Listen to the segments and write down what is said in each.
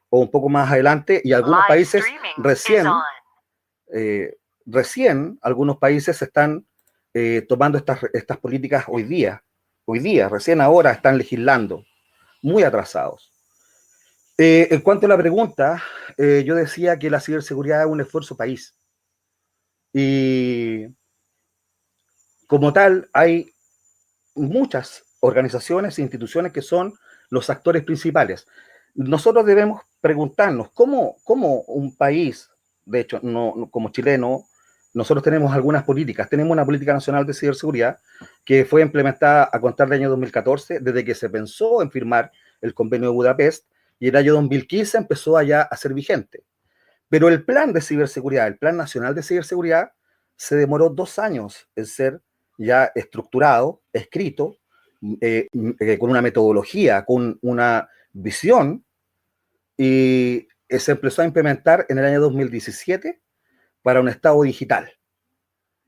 o un poco más adelante, y algunos países recién algunos países están tomando estas políticas hoy día, recién ahora están legislando, muy atrasados. En cuanto a la pregunta, yo decía que la ciberseguridad es un esfuerzo país. Y como tal, hay muchas organizaciones e instituciones que son los actores principales. Nosotros debemos preguntarnos cómo un país, de hecho, como chileno, nosotros tenemos algunas políticas. Tenemos una política nacional de ciberseguridad que fue implementada a contar del año 2014, desde que se pensó en firmar el convenio de Budapest, y el año 2015 empezó ya a ser vigente. Pero el plan de ciberseguridad, el plan nacional de ciberseguridad, se demoró 2 años en ser ya estructurado, escrito, con una metodología, con una visión, y se empezó a implementar en el año 2017 para un Estado digital.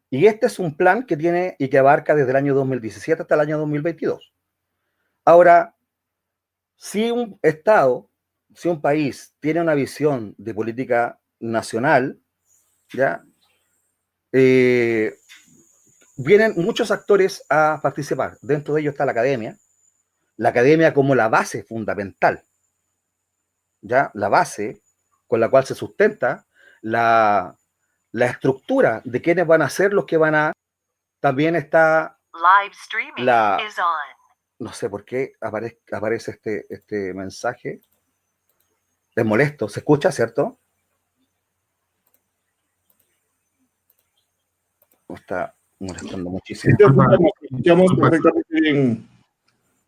Y este es un plan que tiene y que abarca desde el año 2017 hasta el año 2022. Ahora, si un Estado, si un país tiene una visión de política nacional, ¿ya? Vienen muchos actores a participar. Dentro de ellos está la academia como la base fundamental, ¿ya? La base con la cual se sustenta la estructura de quiénes van a ser los que van a... También está la... No sé por qué aparece este mensaje. Es molesto. ¿Se escucha, cierto? Está molestando muchísimo. Sí, escuchamos perfectamente bien.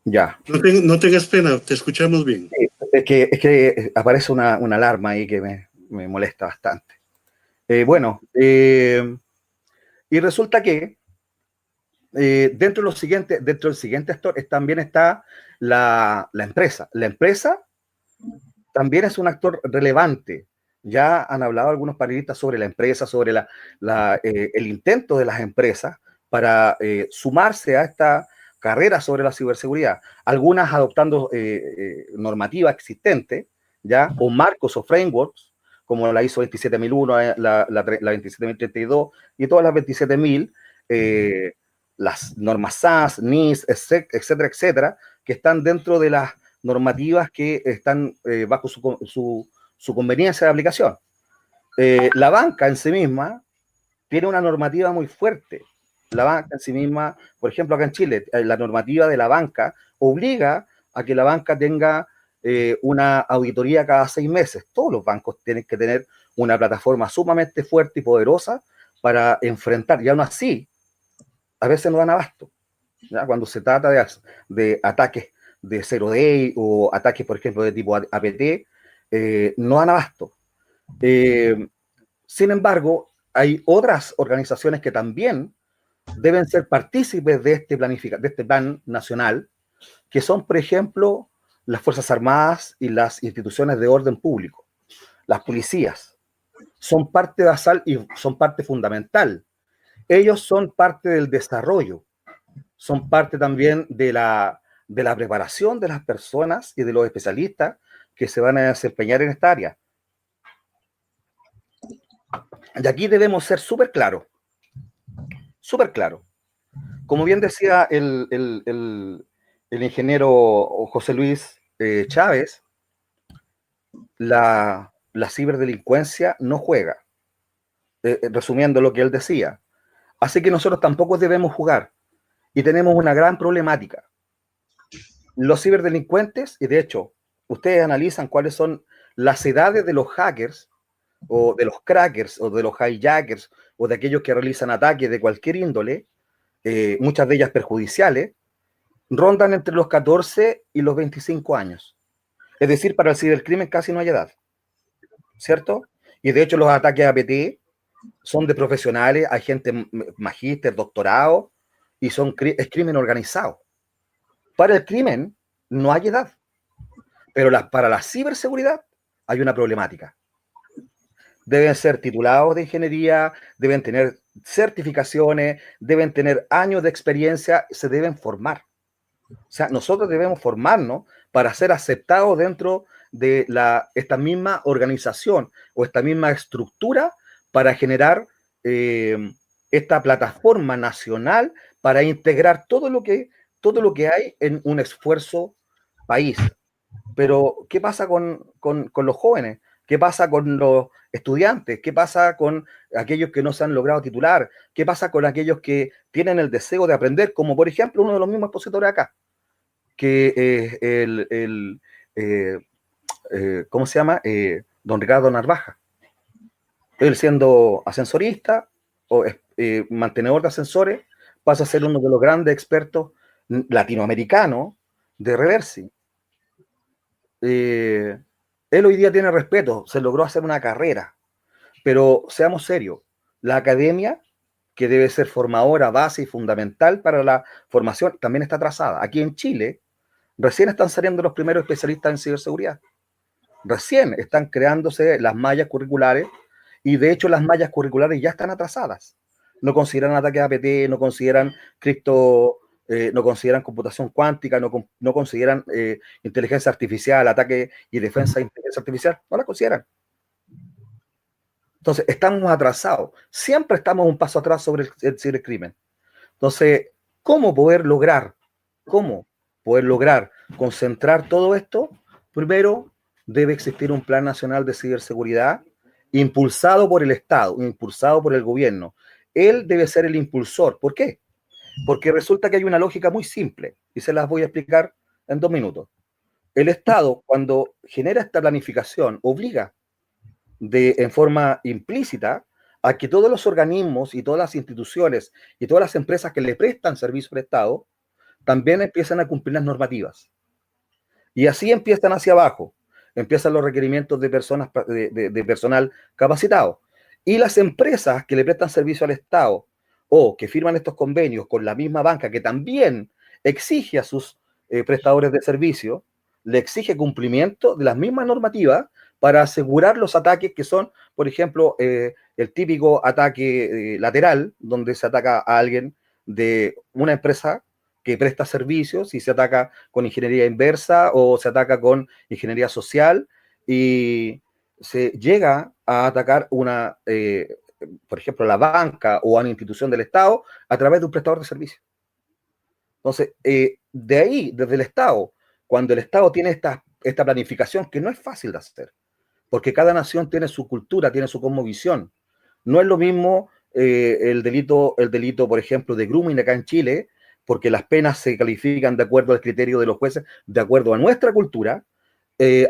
Ya. No tengas pena, te escuchamos bien. Es que aparece una alarma ahí que me molesta bastante. Y resulta que dentro del siguiente actor también está la empresa. La empresa también es un actor relevante. Ya han hablado algunos panelistas sobre la empresa, sobre el intento de las empresas para sumarse a esta carrera sobre la ciberseguridad. Algunas adoptando normativa existente, ¿ya? O marcos o frameworks, como la ISO 27001, la 27032 y todas las 27000, las normas SAS, NIS, etcétera, etcétera, que están dentro de las normativas que están bajo su conveniencia de aplicación. La banca en sí misma tiene una normativa muy fuerte. La banca en sí misma, por ejemplo, acá en Chile, la normativa de la banca obliga a que la banca tenga una auditoría cada 6 meses. Todos los bancos tienen que tener una plataforma sumamente fuerte y poderosa para enfrentar, y aún así, a veces no dan abasto, ¿ya? Cuando se trata de ataques de zero day o ataques, por ejemplo, de tipo APT, no dan abasto. Sin embargo, hay otras organizaciones que también deben ser partícipes de este plan nacional, que son, por ejemplo, las Fuerzas Armadas y las instituciones de orden público. Las policías son parte basal y son parte fundamental. Ellos son parte del desarrollo, son parte también de la preparación de las personas y de los especialistas que se van a desempeñar en esta área. Y aquí debemos ser súper claros. Súper claro. Como bien decía el ingeniero José Luis Chávez, la ciberdelincuencia no juega, resumiendo lo que él decía. Así que nosotros tampoco debemos jugar, y tenemos una gran problemática. Los ciberdelincuentes, y de hecho, ustedes analizan cuáles son las edades de los hackers, o de los crackers, o de los hijackers, o de aquellos que realizan ataques de cualquier índole, muchas de ellas perjudiciales, rondan entre los 14 y los 25 años. Es decir, para el cibercrimen casi no hay edad, ¿cierto? Y de hecho los ataques APT son de profesionales, hay gente magíster, doctorado, y es crimen organizado. Para el crimen no hay edad, pero para la ciberseguridad hay una problemática. Deben ser titulados de ingeniería, deben tener certificaciones, deben tener años de experiencia, se deben formar. O sea, nosotros debemos formarnos para ser aceptados dentro de esta misma organización o esta misma estructura para generar esta plataforma nacional para integrar todo lo que hay en un esfuerzo país. Pero, ¿qué pasa con los jóvenes? ¿Qué pasa con los estudiantes? ¿Qué pasa con aquellos que no se han logrado titular? ¿Qué pasa con aquellos que tienen el deseo de aprender? Como por ejemplo uno de los mismos expositores acá, que ¿cómo se llama? Don Ricardo Narvaja. Él siendo ascensorista o mantenedor de ascensores, pasa a ser uno de los grandes expertos latinoamericanos de reversi. Él hoy día tiene respeto, se logró hacer una carrera, pero seamos serios, la academia, que debe ser formadora, base y fundamental para la formación, también está atrasada. Aquí en Chile, recién están saliendo los primeros especialistas en ciberseguridad. Recién están creándose las mallas curriculares y de hecho las mallas curriculares ya están atrasadas. No consideran ataques APT, no consideran cripto, no consideran computación cuántica, no consideran inteligencia artificial, ataque y defensa de inteligencia artificial, no la consideran. Entonces, estamos atrasados. Siempre estamos un paso atrás sobre el cibercrimen. Entonces, ¿cómo poder lograr concentrar todo esto? Primero, debe existir un plan nacional de ciberseguridad impulsado por el Estado, impulsado por el gobierno. Él debe ser el impulsor. ¿Por qué? Porque resulta que hay una lógica muy simple y se las voy a explicar en 2 minutos. El Estado, cuando genera esta planificación, obliga en forma implícita a que todos los organismos y todas las instituciones y todas las empresas que le prestan servicio al Estado también empiezan a cumplir las normativas. Y así empiezan hacia abajo, empiezan los requerimientos de personal capacitado. Y las empresas que le prestan servicio al Estado o que firman estos convenios con la misma banca que también exige a sus prestadores de servicio, le exige cumplimiento de las mismas normativas para asegurar los ataques que son, por ejemplo, el típico ataque lateral, donde se ataca a alguien de una empresa que presta servicios y se ataca con ingeniería inversa o se ataca con ingeniería social y se llega a atacar por ejemplo, la banca o a una institución del Estado a través de un prestador de servicios. Entonces, de ahí, desde el Estado, cuando el Estado tiene esta planificación, que no es fácil de hacer, porque cada nación tiene su cultura, tiene su cosmovisión. No es lo mismo el delito, por ejemplo, de grooming acá en Chile, porque las penas se califican de acuerdo al criterio de los jueces, de acuerdo a nuestra cultura,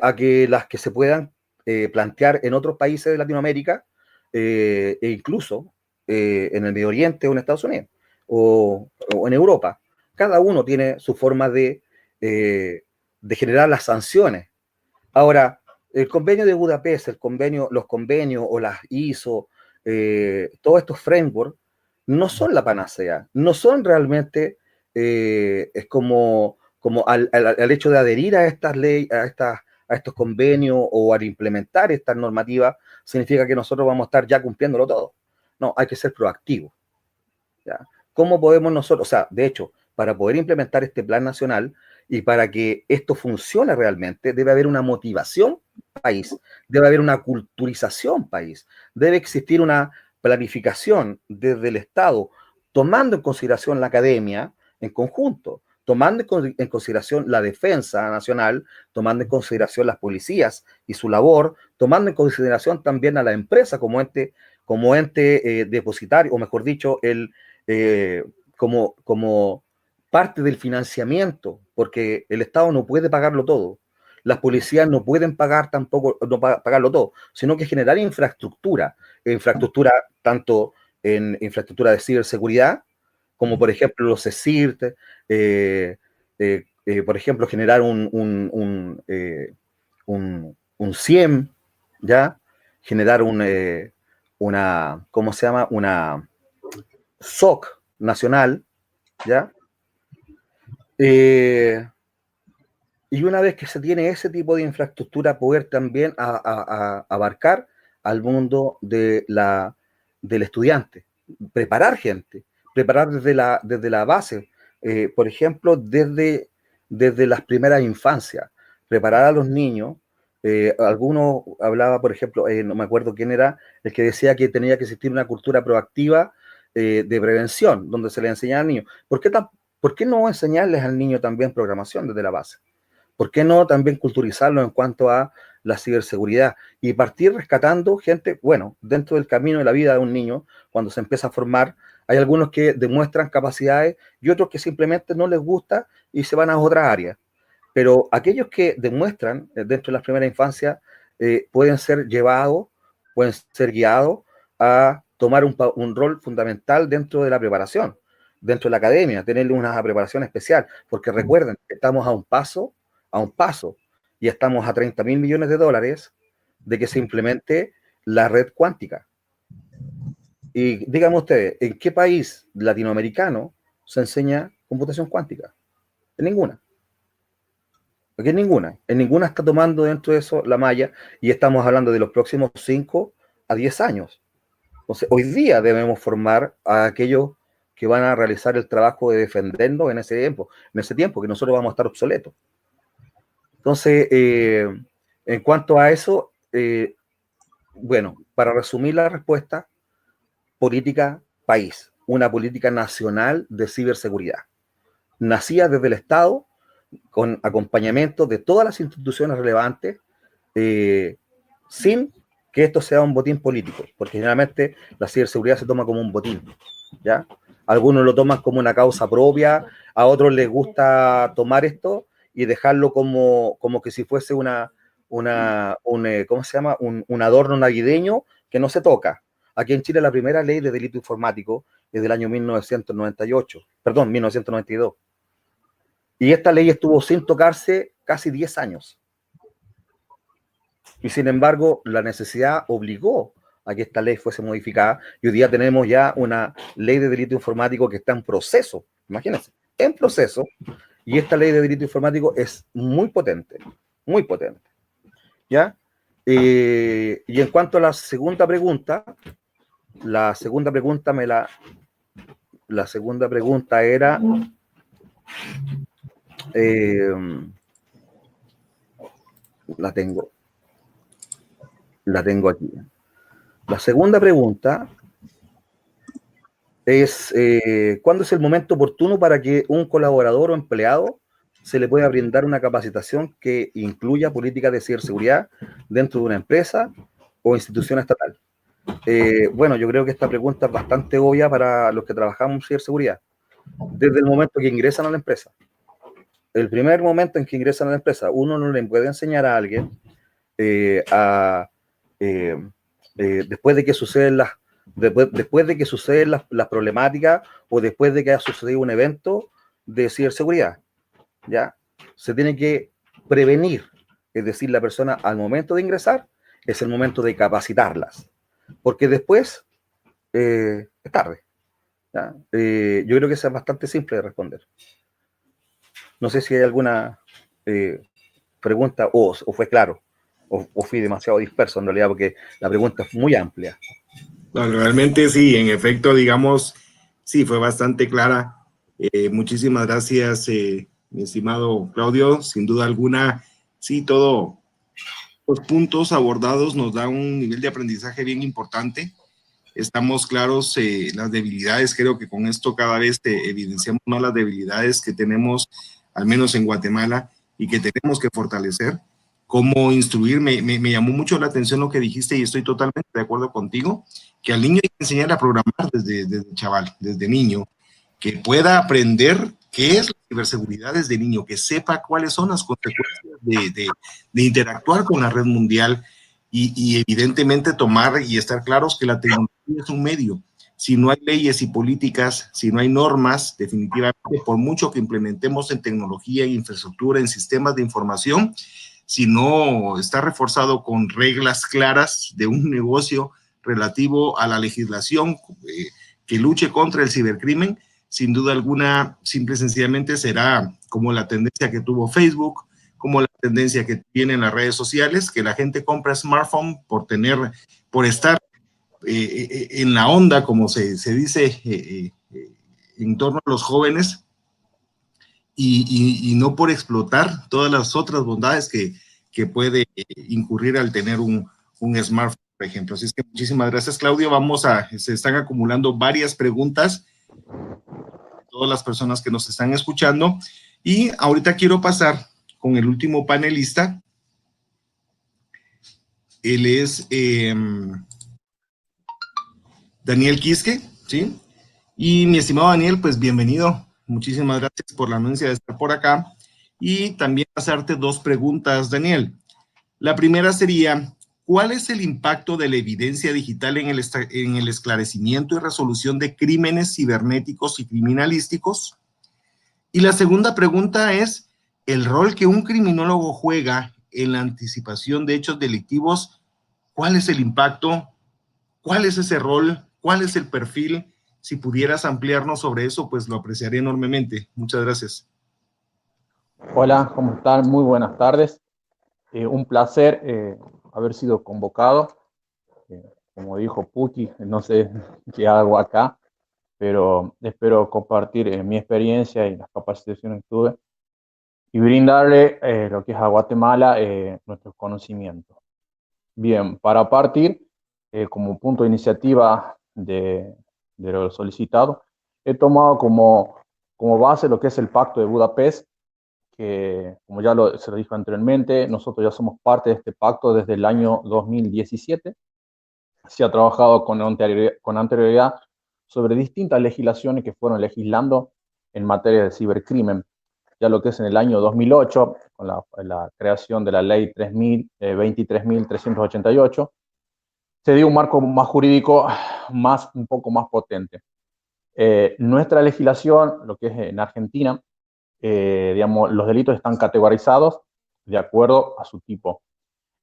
a que las que se puedan plantear en otros países de Latinoamérica, e incluso en el Medio Oriente o en Estados Unidos, o en Europa. Cada uno tiene su forma de generar las sanciones. Ahora, el convenio de Budapest, los convenios o las ISO, todos estos frameworks, no son la panacea, no son realmente, es como al hecho de adherir a estas leyes, a estos convenios o al implementar estas normativas, significa que nosotros vamos a estar ya cumpliéndolo todo. No, hay que ser proactivos. ¿Ya? ¿Cómo podemos nosotros, o sea, de hecho, para poder implementar este plan nacional y para que esto funcione realmente, debe haber una motivación país, debe haber una culturización país, debe existir una planificación desde el Estado, tomando en consideración la academia en conjunto, tomando en consideración la defensa nacional, tomando en consideración las policías y su labor, tomando en consideración también a la empresa como ente depositario, o mejor dicho, como parte del financiamiento, porque el Estado no puede pagarlo todo. Las policías no pueden pagar tampoco, no pagarlo todo, sino que generar infraestructura tanto en infraestructura de ciberseguridad, como por ejemplo los CECIRT, por ejemplo, generar un CIEM, ¿ya? Generar ¿cómo se llama? Una SOC nacional, ¿ya? Y una vez que se tiene ese tipo de infraestructura, poder también abarcar al mundo del estudiante, preparar gente, preparar desde la base, por ejemplo, desde las primeras infancias, preparar a los niños Alguno hablaba, por ejemplo, no me acuerdo quién era, el que decía que tenía que existir una cultura proactiva de prevención, donde se le enseñaba al niño. ¿Por qué no enseñarles al niño también programación desde la base? ¿Por qué no también culturizarlo en cuanto a la ciberseguridad? Y partir rescatando gente, bueno, dentro del camino de la vida de un niño, cuando se empieza a formar, hay algunos que demuestran capacidades y otros que simplemente no les gusta y se van a otras áreas. Pero aquellos que demuestran dentro de las primeras infancias pueden ser llevados, pueden ser guiados a tomar un rol fundamental dentro de la preparación, dentro de la academia, tenerle una preparación especial, porque recuerden, estamos a un paso, y estamos a 30.000 millones de dólares de que se implemente la red cuántica. Y díganme ustedes, ¿en qué país latinoamericano se enseña computación cuántica? En ninguna. Aquí en ninguna está tomando dentro de eso la malla, y estamos hablando de los próximos 5 a 10 años. Entonces, hoy día debemos formar a aquellos que van a realizar el trabajo de defendernos en ese tiempo que nosotros vamos a estar obsoletos. Entonces, en cuanto a eso, bueno, para resumir la respuesta, política país, una política nacional de ciberseguridad, nacida desde el Estado, con acompañamiento de todas las instituciones relevantes, sin que esto sea un botín político, porque generalmente la ciberseguridad se toma como un botín, ¿ya? Algunos lo toman como una causa propia, a otros les gusta tomar esto y dejarlo como que si fuese ¿cómo se llama? Un adorno navideño que no se toca. Aquí en Chile la primera ley de delito informático es del año 1998, perdón, 1992. Y esta ley estuvo sin tocarse casi 10 años. Y sin embargo, la necesidad obligó a que esta ley fuese modificada, y hoy día tenemos ya una ley de delito informático que está en proceso, imagínense, en proceso, y esta ley de delito informático es muy potente, ¿ya? Y en cuanto a la segunda pregunta era, la tengo aquí. La segunda pregunta es, ¿cuándo es el momento oportuno para que un colaborador o empleado se le pueda brindar una capacitación que incluya políticas de ciberseguridad dentro de una empresa o institución estatal? Bueno, yo creo que esta pregunta es bastante obvia para los que trabajamos en ciberseguridad. Desde el momento que ingresan a la empresa. El primer momento en que ingresan a la empresa, uno no le puede enseñar a alguien después de que suceden las problemáticas, o después de que ha sucedido un evento de ciberseguridad, ¿ya? Se tiene que prevenir, es decir, la persona al momento de ingresar es el momento de capacitarlas, porque después es tarde, ¿ya? Yo creo que eso es bastante simple de responder. No sé si hay alguna pregunta o fue claro. O fui demasiado disperso en realidad, porque la pregunta es muy amplia. No, realmente sí, en efecto, digamos, sí, fue bastante clara. Muchísimas gracias, mi estimado Claudio. Sin duda alguna, sí, todos los puntos abordados nos da un nivel de aprendizaje bien importante. Estamos claros las debilidades, creo que con esto cada vez evidenciamos más las debilidades que tenemos, al menos en Guatemala, y que tenemos que fortalecer. Cómo instruir, me llamó mucho la atención lo que dijiste, y estoy totalmente de acuerdo contigo, que al niño hay que enseñar a programar desde chaval, desde niño, que pueda aprender qué es la ciberseguridad desde niño, que sepa cuáles son las consecuencias de interactuar con la red mundial, y evidentemente tomar y estar claros que la tecnología es un medio. Si no hay leyes y políticas, si no hay normas, definitivamente, por mucho que implementemos en tecnología, en infraestructura, en sistemas de información, si no está reforzado con reglas claras de un negocio relativo a la legislación que luche contra el cibercrimen, sin duda alguna, simple y sencillamente será como la tendencia que tuvo Facebook, como la tendencia que tienen las redes sociales, que la gente compra smartphone por estar en la onda, como se dice, en torno a los jóvenes, y no por explotar todas las otras bondades que que puede incurrir al tener un smartphone, por ejemplo. Así es que muchísimas gracias, Claudio. Se están acumulando varias preguntas de todas las personas que nos están escuchando. Y ahorita quiero pasar con el último panelista. Él es Daniel Quisque, ¿sí? Y mi estimado Daniel, pues bienvenido. Muchísimas gracias por la anuencia de estar por acá. Y también hacerte dos preguntas, Daniel. La primera sería, ¿cuál es el impacto de la evidencia digital en el esclarecimiento y resolución de crímenes cibernéticos y criminalísticos? Y la segunda pregunta es, ¿el rol que un criminólogo juega en la anticipación de hechos delictivos? ¿Cuál es el impacto? ¿Cuál es ese rol? ¿Cuál es el perfil? Si pudieras ampliarnos sobre eso, pues lo apreciaría enormemente. Muchas gracias. Hola, ¿cómo están? Muy buenas tardes. Un placer haber sido convocado. Como dijo Puki, no sé qué hago acá, pero espero compartir mi experiencia y las capacitaciones que tuve y brindarle lo que es a Guatemala nuestros conocimientos. Bien, para partir, como punto de iniciativa de lo solicitado, he tomado como base lo que es el Pacto de Budapest, que como ya se lo dijo anteriormente, nosotros ya somos parte de este pacto desde el año 2017. Se ha trabajado con anterioridad sobre distintas legislaciones que fueron legislando en materia de cibercrimen. Ya lo que es en el año 2008, con la creación de la ley 23.388, se dio un marco más jurídico un poco más potente. Nuestra legislación, lo que es en Argentina, digamos, los delitos están categorizados de acuerdo a su tipo.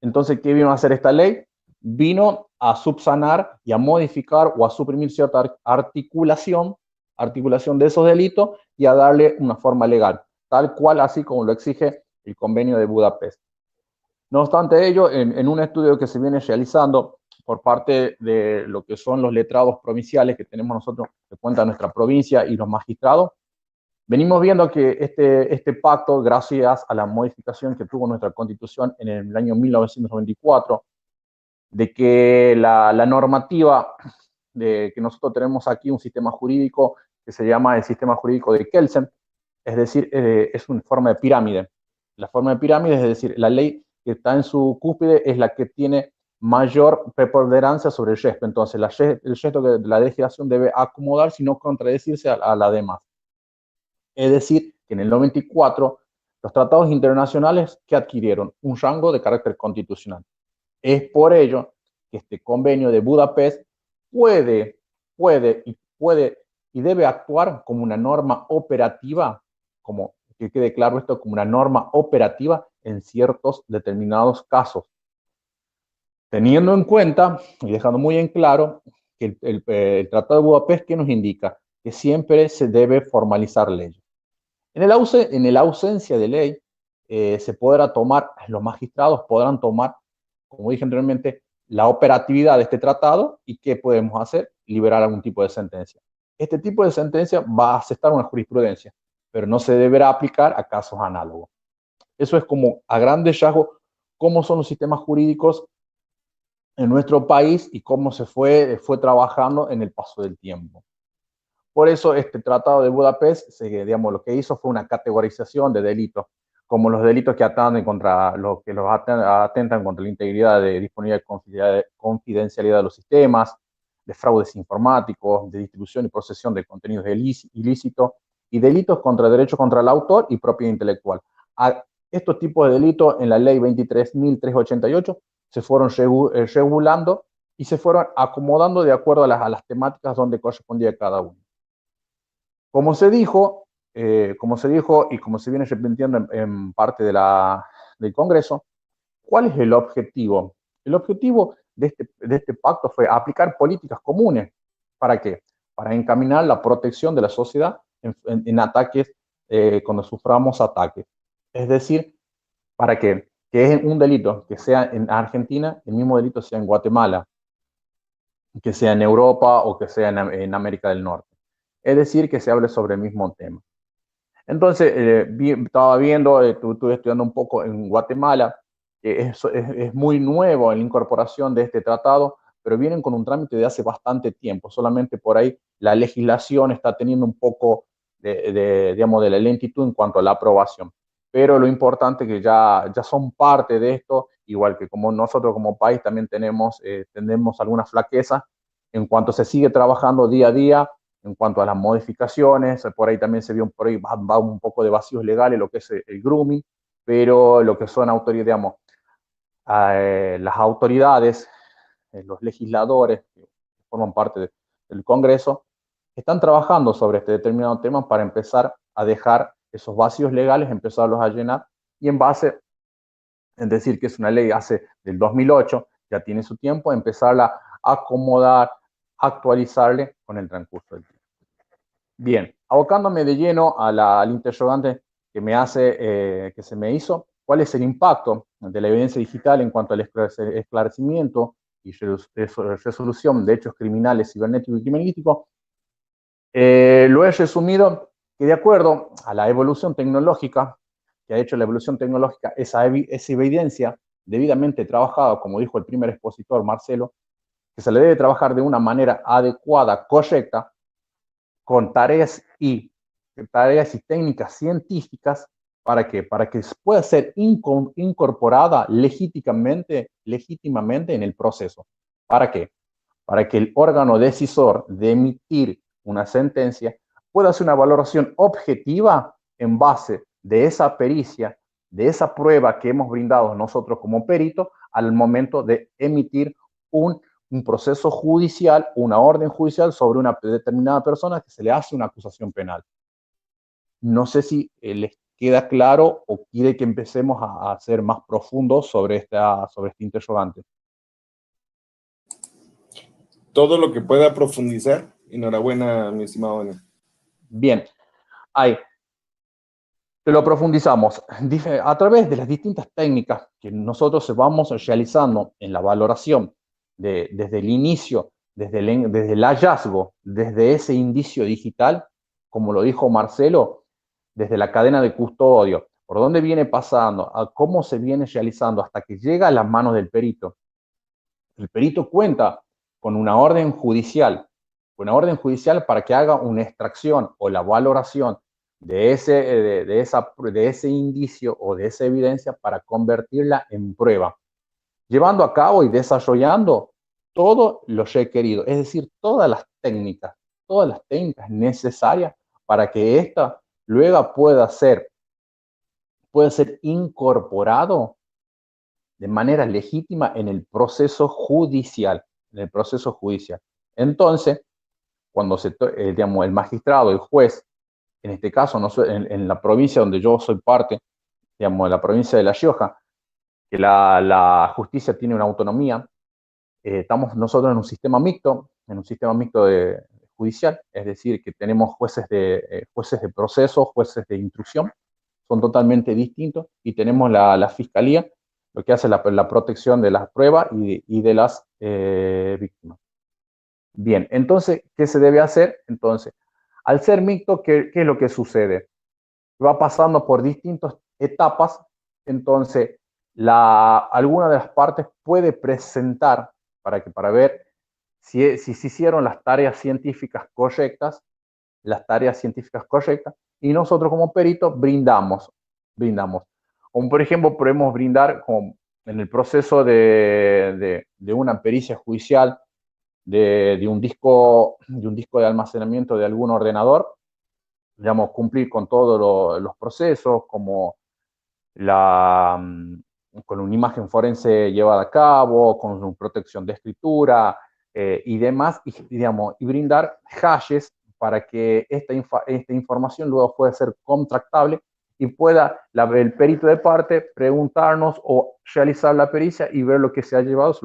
Entonces, ¿qué vino a hacer esta ley? Vino a subsanar y a modificar o a suprimir cierta articulación de esos delitos y a darle una forma legal, tal cual así como lo exige el Convenio de Budapest. No obstante ello, en un estudio que se viene realizando por parte de lo que son los letrados provinciales que tenemos nosotros, que cuenta nuestra provincia y los magistrados, venimos viendo que este pacto, gracias a la modificación que tuvo nuestra Constitución en el año 1994, de que la normativa que nosotros tenemos aquí, un sistema jurídico que se llama el sistema jurídico de Kelsen, es decir, es una forma de pirámide. La forma de pirámide es decir, la ley que está en su cúspide es la que tiene mayor preponderancia sobre el resto. Entonces, el resto de la legislación debe acomodar, sino contradecirse a la demás. Es decir, que en el 94 los tratados internacionales que adquirieron un rango de carácter constitucional. Es por ello que este convenio de Budapest puede y debe actuar como una norma operativa, como que quede claro esto, como una norma operativa en ciertos determinados casos. Teniendo en cuenta y dejando muy en claro que el Tratado de Budapest, ¿qué nos indica? Que siempre se debe formalizar leyes. En la ausencia de ley, los magistrados podrán tomar, como dije anteriormente, la operatividad de este tratado y ¿qué podemos hacer? Liberar algún tipo de sentencia. Este tipo de sentencia va a aceptar una jurisprudencia, pero no se deberá aplicar a casos análogos. Eso es como a grandes rasgos cómo son los sistemas jurídicos en nuestro país y cómo se fue trabajando en el paso del tiempo. Por eso este Tratado de Budapest, digamos, lo que hizo fue una categorización de delitos, como los delitos que atentan contra la integridad de disponibilidad y confidencialidad de los sistemas, de fraudes informáticos, de distribución y posesión de contenidos ilícitos y delitos contra derechos contra el autor y propiedad intelectual. A estos tipos de delitos en la ley 23.388 se fueron regulando y se fueron acomodando de acuerdo a las temáticas donde correspondía cada uno. Como se dijo y como se viene repitiendo en parte del Congreso, ¿cuál es el objetivo? El objetivo de este pacto fue aplicar políticas comunes. ¿Para qué? Para encaminar la protección de la sociedad en ataques, cuando suframos ataques. Es decir, para que es un delito que sea en Argentina, el mismo delito sea en Guatemala, que sea en Europa o que sea en América del Norte. Es decir, que se hable sobre el mismo tema. Entonces, estaba viendo, estuve estudiando un poco en Guatemala, que es muy nuevo en la incorporación de este tratado, pero vienen con un trámite de hace bastante tiempo. Solamente por ahí la legislación está teniendo un poco digamos, de la lentitud en cuanto a la aprobación. Pero lo importante es que ya son parte de esto, igual que como nosotros como país también tenemos algunas flaquezas en cuanto se sigue trabajando día a día, en cuanto a las modificaciones, por ahí también se vio por ahí va un poco de vacíos legales lo que es el grooming, pero lo que son autoridades, digamos, las autoridades, los legisladores que forman parte del Congreso, están trabajando sobre este determinado tema para empezar a dejar esos vacíos legales, empezarlos a llenar y en base, en decir que es una ley hace del 2008, ya tiene su tiempo, empezarla a acomodar, actualizarle con el transcurso del tiempo. Bien, abocándome de lleno al interrogante que se me hizo, ¿cuál es el impacto de la evidencia digital en cuanto al esclarecimiento y resolución de hechos criminales cibernéticos y criminalísticos? Lo he resumido que de acuerdo a la evolución tecnológica, que ha hecho la evolución tecnológica, esa evidencia debidamente trabajada, como dijo el primer expositor, Marcelo, que se le debe trabajar de una manera adecuada, correcta, con tareas y técnicas científicas para que pueda ser incorporada legítimamente en el proceso. ¿Para qué? Para que el órgano decisor de emitir una sentencia pueda hacer una valoración objetiva en base de esa pericia, de esa prueba que hemos brindado nosotros como peritos al momento de emitir un proceso judicial, una orden judicial sobre una determinada persona que se le hace una acusación penal. No sé si les queda claro o quiere que empecemos a ser más profundos sobre este interrogante. Todo lo que pueda profundizar. Enhorabuena, mi estimado Daniel. Bien, ahí te lo profundizamos a través de las distintas técnicas que nosotros vamos realizando en la valoración desde el inicio, desde el hallazgo, desde ese indicio digital, como lo dijo Marcelo, desde la cadena de custodio, por dónde viene pasando, a cómo se viene realizando hasta que llega a las manos del perito. El perito cuenta con una orden judicial para que haga una extracción o la valoración de ese indicio o de esa evidencia para convertirla en prueba, llevando a cabo y desarrollando todo lo requerido, es decir, todas las técnicas necesarias para que ésta luego pueda ser incorporado de manera legítima en el proceso judicial. Entonces, cuando digamos, el magistrado, el juez, en este caso en la provincia donde yo soy parte, digamos, en la provincia de La Rioja, que la justicia tiene una autonomía, estamos nosotros en un sistema mixto judicial, es decir, que tenemos jueces de proceso, jueces de instrucción, son totalmente distintos, y tenemos la fiscalía, lo que hace la protección de las pruebas y de las víctimas. Bien, entonces, ¿qué se debe hacer? Entonces, al ser mixto, ¿qué es lo que sucede? Va pasando por distintas etapas, entonces alguna de las partes puede presentar para ver si se hicieron las tareas científicas correctas, y nosotros como peritos brindamos. Como por ejemplo podemos brindar en el proceso de una pericia judicial, de un disco de almacenamiento de algún ordenador, digamos, cumplir con todos los procesos, como con una imagen forense llevada a cabo, con una protección de escritura y demás, y brindar hashes para que esta información luego pueda ser contractable y pueda el perito de parte preguntarnos o realizar la pericia y ver lo que se lo ha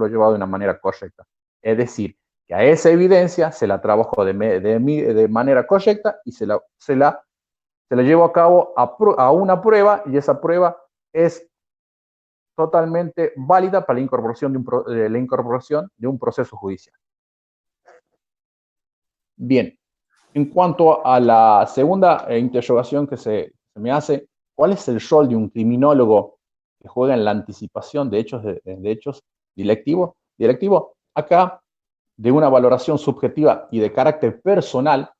llevado de una manera correcta. Es decir, que a esa evidencia se la trabajó de manera correcta y se la llevó a cabo a una prueba, y esa prueba es totalmente válida para la incorporación de un proceso judicial. Bien, en cuanto a la segunda interrogación que se me hace, ¿cuál es el rol de un criminólogo que juega en la anticipación de hechos directivos, acá de una valoración subjetiva y de carácter personal,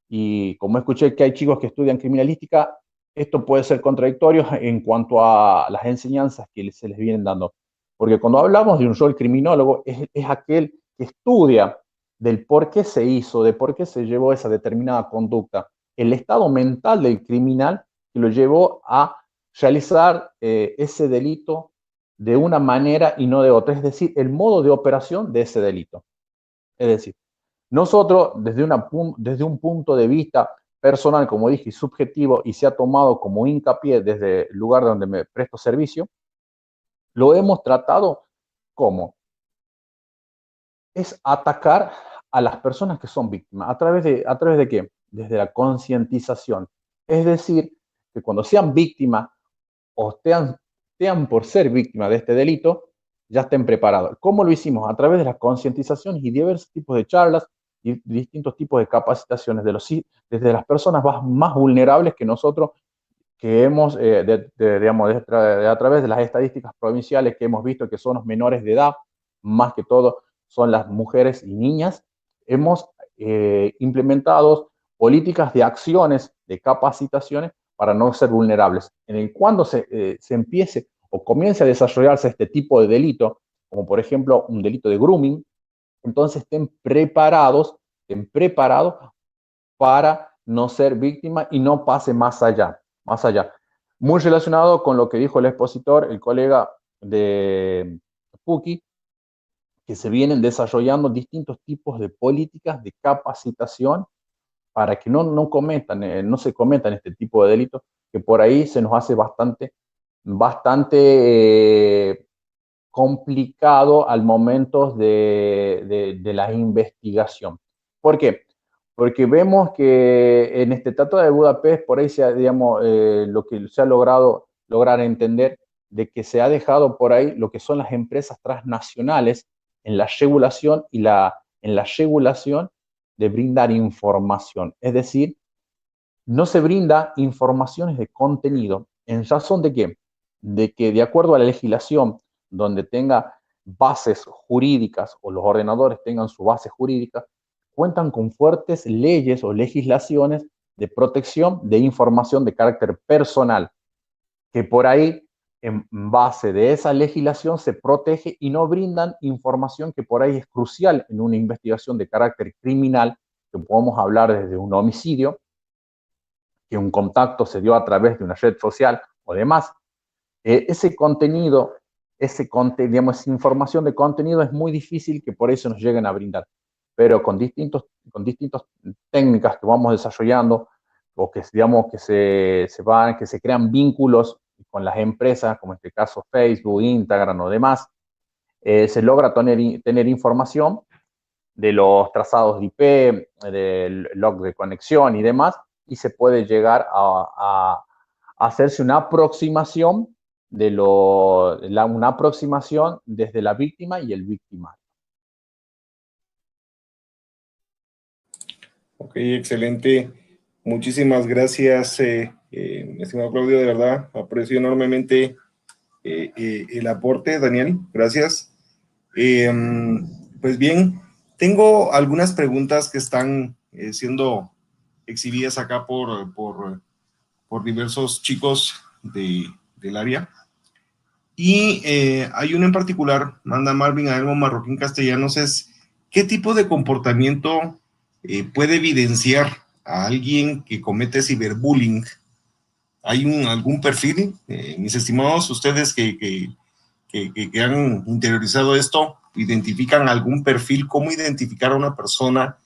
y como escuché que hay chicos que estudian criminalística, esto puede ser contradictorio en cuanto a las enseñanzas que se les vienen dando. Porque cuando hablamos de un rol criminólogo, es aquel que estudia del por qué se hizo, de por qué se llevó esa determinada conducta, el estado mental del criminal que lo llevó a realizar ese delito de una manera y no de otra, es decir, el modo de operación de ese delito. Es decir, nosotros desde un punto de vista personal, como dije, subjetivo, y se ha tomado como hincapié desde el lugar donde me presto servicio, lo hemos tratado como es atacar a las personas que son víctimas. ¿A través de qué? Desde la concientización. Es decir, que cuando sean víctimas o sean por ser víctimas de este delito, ya estén preparados. ¿Cómo lo hicimos? A través de la concientización y diversos tipos de charlas y distintos tipos de capacitaciones desde las personas más vulnerables que nosotros, que hemos, digamos, a través de las estadísticas provinciales que hemos visto que son los menores de edad, más que todo son las mujeres y niñas, hemos implementado políticas de acciones, de capacitaciones para no ser vulnerables. En el cuando se empiece o comience a desarrollarse este tipo de delito, como por ejemplo un delito de grooming, entonces estén preparados para no ser víctima y no pase más allá. Muy relacionado con lo que dijo el expositor, el colega de Puki, que se vienen desarrollando distintos tipos de políticas de capacitación para que no se cometan este tipo de delitos, que por ahí se nos hace bastante complicado al momento de la investigación. ¿Por qué? Porque vemos que en este Tratado de Budapest, por ahí lo que se ha lograr entender, de que se ha dejado por ahí lo que son las empresas transnacionales en la regulación de brindar información. Es decir, no se brinda informaciones de contenido. ¿En razón de qué? De que de acuerdo a la legislación, donde tenga bases jurídicas o los ordenadores tengan su base jurídica, cuentan con fuertes leyes o legislaciones de protección de información de carácter personal, que por ahí, en base de esa legislación, se protege y no brindan información que por ahí es crucial en una investigación de carácter criminal, que podemos hablar desde un homicidio, que un contacto se dio a través de una red social o demás. Ese contenido, esa información de contenido es muy difícil que por eso nos lleguen a brindar. Pero con distintas técnicas que vamos desarrollando, o que se crean vínculos con las empresas, como en este caso Facebook, Instagram o demás, se logra tener información de los trazados de IP, del log de conexión y demás, y se puede llegar a hacerse una aproximación una aproximación desde la víctima y el victimario. Ok, excelente. Muchísimas gracias, mi estimado Claudio, de verdad, aprecio enormemente el aporte, Daniel, gracias. Pues bien, tengo algunas preguntas que están siendo exhibidas acá por diversos chicos del área. Y hay una en particular, manda Marvin Adelmo Marroquín Castellanos, es ¿qué tipo de comportamiento puede evidenciar a alguien que comete ciberbullying? ¿Hay algún perfil? Mis estimados, ustedes que han interiorizado esto, ¿identifican algún perfil? ¿Cómo identificar a una persona?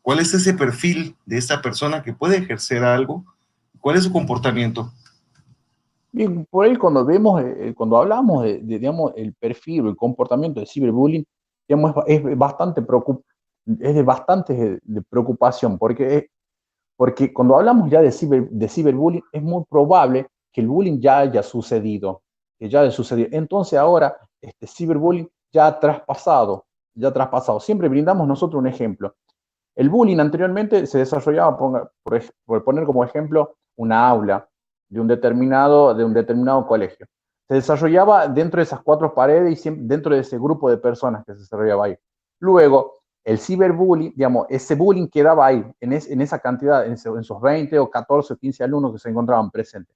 ¿Cuál es ese perfil de esta persona que puede ejercer algo? ¿Cuál es su comportamiento? Bien, por ahí cuando hablamos digamos, el perfil o el comportamiento de ciberbullying, digamos, es de bastante de preocupación, porque cuando hablamos ya de ciberbullying, es muy probable que el bullying ya haya sucedido, Entonces ahora este ciberbullying ya ha traspasado. Siempre brindamos nosotros un ejemplo. El bullying anteriormente se desarrollaba, por poner como ejemplo, una aula de un determinado colegio. se desarrollaba dentro de esas 4 paredes y siempre dentro de ese grupo de personas que se desarrollaba ahí. Luego, el ciberbullying, digamos, ese bullying quedaba ahí, en esa cantidad, en esos 20 o 14 o 15 alumnos que se encontraban presentes.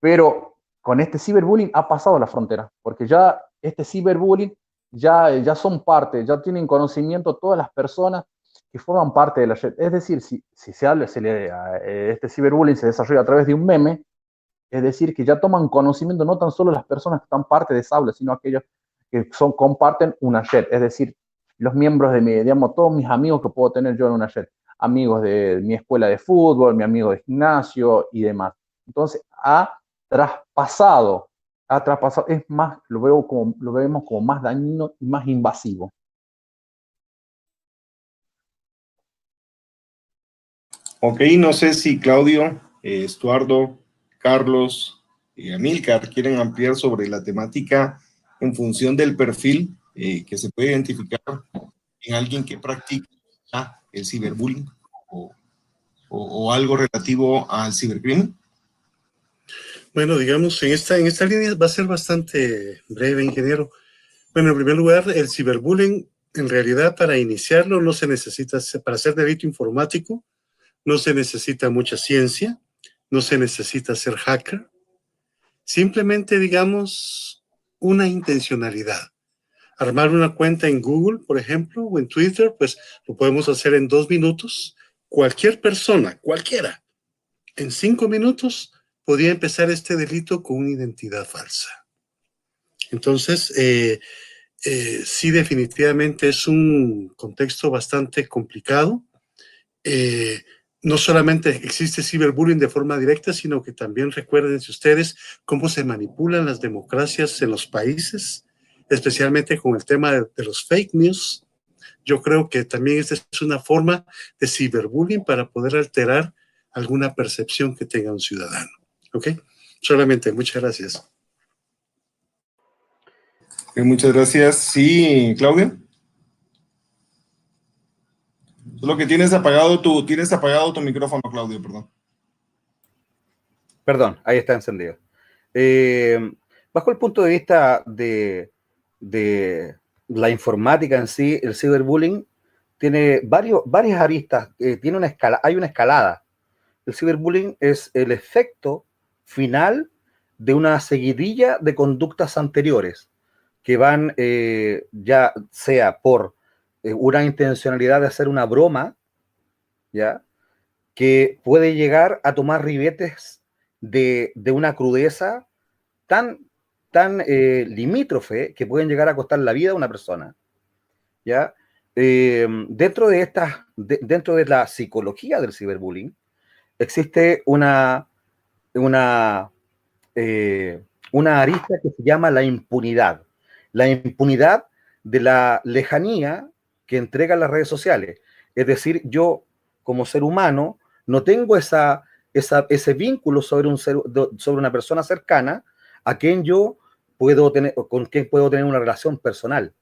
Pero con este ciberbullying ha pasado la frontera, porque ya este ciberbullying ya son parte, ya tienen conocimiento todas las personas que forman parte de la red. Es decir, si este ciberbullying se desarrolla a través de un meme, es decir, que ya toman conocimiento no tan solo las personas que están parte de esa aula, sino aquellos que comparten una red. Es decir, los miembros de digamos, todos mis amigos que puedo tener yo en una red. Amigos de mi escuela de fútbol, mi amigo de gimnasio y demás. Entonces, ha traspasado, es más, lo vemos como más dañino y más invasivo. Ok, no sé si Claudio, Estuardo, Carlos y Amílcar quieren ampliar sobre la temática en función del perfil que se puede identificar en alguien que practica el ciberbullying o algo relativo al cibercrimen. Bueno, digamos, en esta línea va a ser bastante breve, ingeniero. Bueno, en primer lugar, el ciberbullying, en realidad, para iniciarlo no se necesita, para hacer delito informático, no se necesita mucha ciencia, no se necesita ser hacker, simplemente, digamos, una intencionalidad. Armar una cuenta en Google, por ejemplo, o en Twitter, pues lo podemos hacer en 2 minutos. Cualquier persona, cualquiera, en 5 minutos podía empezar este delito con una identidad falsa. Entonces, sí, definitivamente es un contexto bastante complicado. No solamente existe ciberbullying de forma directa, sino que también recuérdense ustedes cómo se manipulan las democracias en los países, especialmente con el tema de los fake news. Yo creo que también esta es una forma de ciberbullying para poder alterar alguna percepción que tenga un ciudadano. ¿Ok? Solamente, muchas gracias. Muchas gracias. Sí, Claudia. Solo que tienes apagado tu micrófono, Claudio, perdón. Perdón, ahí está encendido. Bajo el punto de vista de la informática en sí, el ciberbullying tiene varias aristas, hay una escalada. El ciberbullying es el efecto final de una seguidilla de conductas anteriores que van ya sea por una intencionalidad de hacer una broma, ¿ya? Que puede llegar a tomar ribetes de una crudeza tan limítrofe que pueden llegar a costar la vida a una persona, ¿ya? Dentro de la psicología del ciberbullying existe una arista que se llama la impunidad de la lejanía que entregan las redes sociales. Es decir, yo como ser humano no tengo ese vínculo sobre una persona cercana a quien con quien puedo tener una relación personal.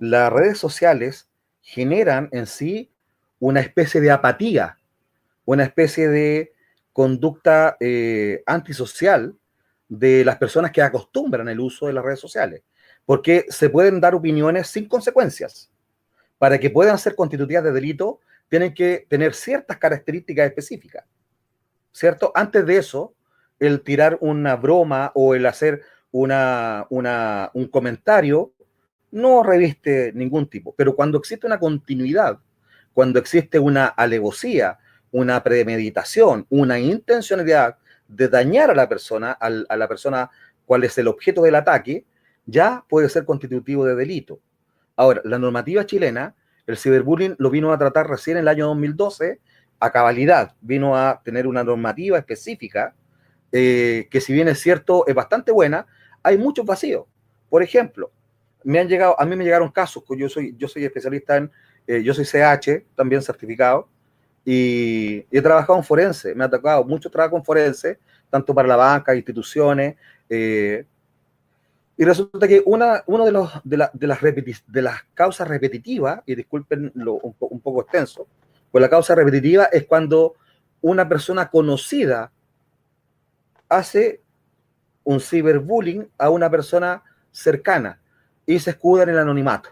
Las redes sociales generan en sí una especie de apatía, una especie de conducta antisocial de las personas que acostumbran el uso de las redes sociales, porque se pueden dar opiniones sin consecuencias. Para que puedan ser constitutivas de delito, tienen que tener ciertas características específicas, ¿cierto? Antes de eso, el tirar una broma o el hacer un comentario no reviste ningún tipo. Pero cuando existe una continuidad, cuando existe una alevosía, una premeditación, una intencionalidad de dañar a la persona cuál es el objeto del ataque, ya puede ser constitutivo de delito. Ahora, la normativa chilena, el ciberbullying lo vino a tratar recién en el año 2012, a cabalidad, vino a tener una normativa específica, que si bien es cierto, es bastante buena, hay muchos vacíos. Por ejemplo, a mí me llegaron casos, yo soy especialista yo soy CH, también certificado, y he trabajado en forense, me ha tocado mucho trabajo en forense, tanto para la banca, instituciones, y resulta que una de las causas repetitivas, y disculpen un poco extenso, pues la causa repetitiva es cuando una persona conocida hace un ciberbullying a una persona cercana y se escuda en el anonimato,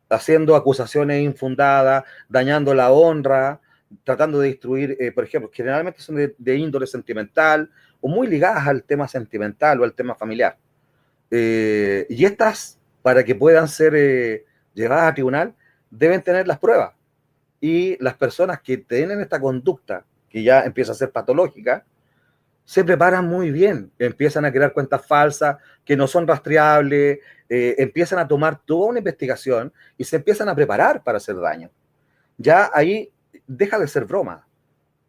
haciendo acusaciones infundadas, dañando la honra, tratando de destruir, por ejemplo, generalmente son de índole sentimental o muy ligadas al tema sentimental o al tema familiar. Y estas, para que puedan ser llevadas a tribunal, deben tener las pruebas. Y las personas que tienen esta conducta, que ya empieza a ser patológica, se preparan muy bien, empiezan a crear cuentas falsas que no son rastreables, empiezan a tomar toda una investigación y se empiezan a preparar para hacer daño. Ya ahí deja de ser broma,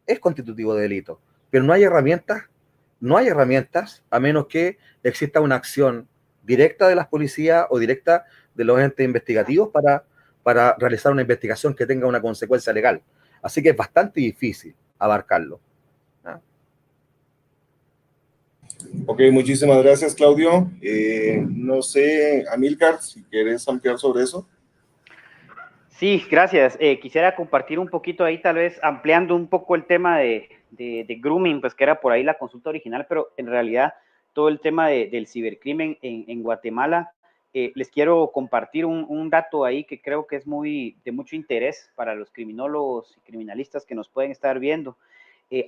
es constitutivo de delito, pero no hay herramientas a menos que exista una acción directa de las policías o directa de los entes investigativos para realizar una investigación que tenga una consecuencia legal. Así que es bastante difícil abarcarlo. Ok, muchísimas gracias, Claudio. No sé, Amílcar, si quieres ampliar sobre eso. Sí, gracias. Quisiera compartir un poquito ahí, tal vez ampliando un poco el tema de grooming, pues que era por ahí la consulta original, pero en realidad todo el tema del cibercrimen en Guatemala, les quiero compartir un dato ahí que creo que es de mucho interés para los criminólogos y criminalistas que nos pueden estar viendo.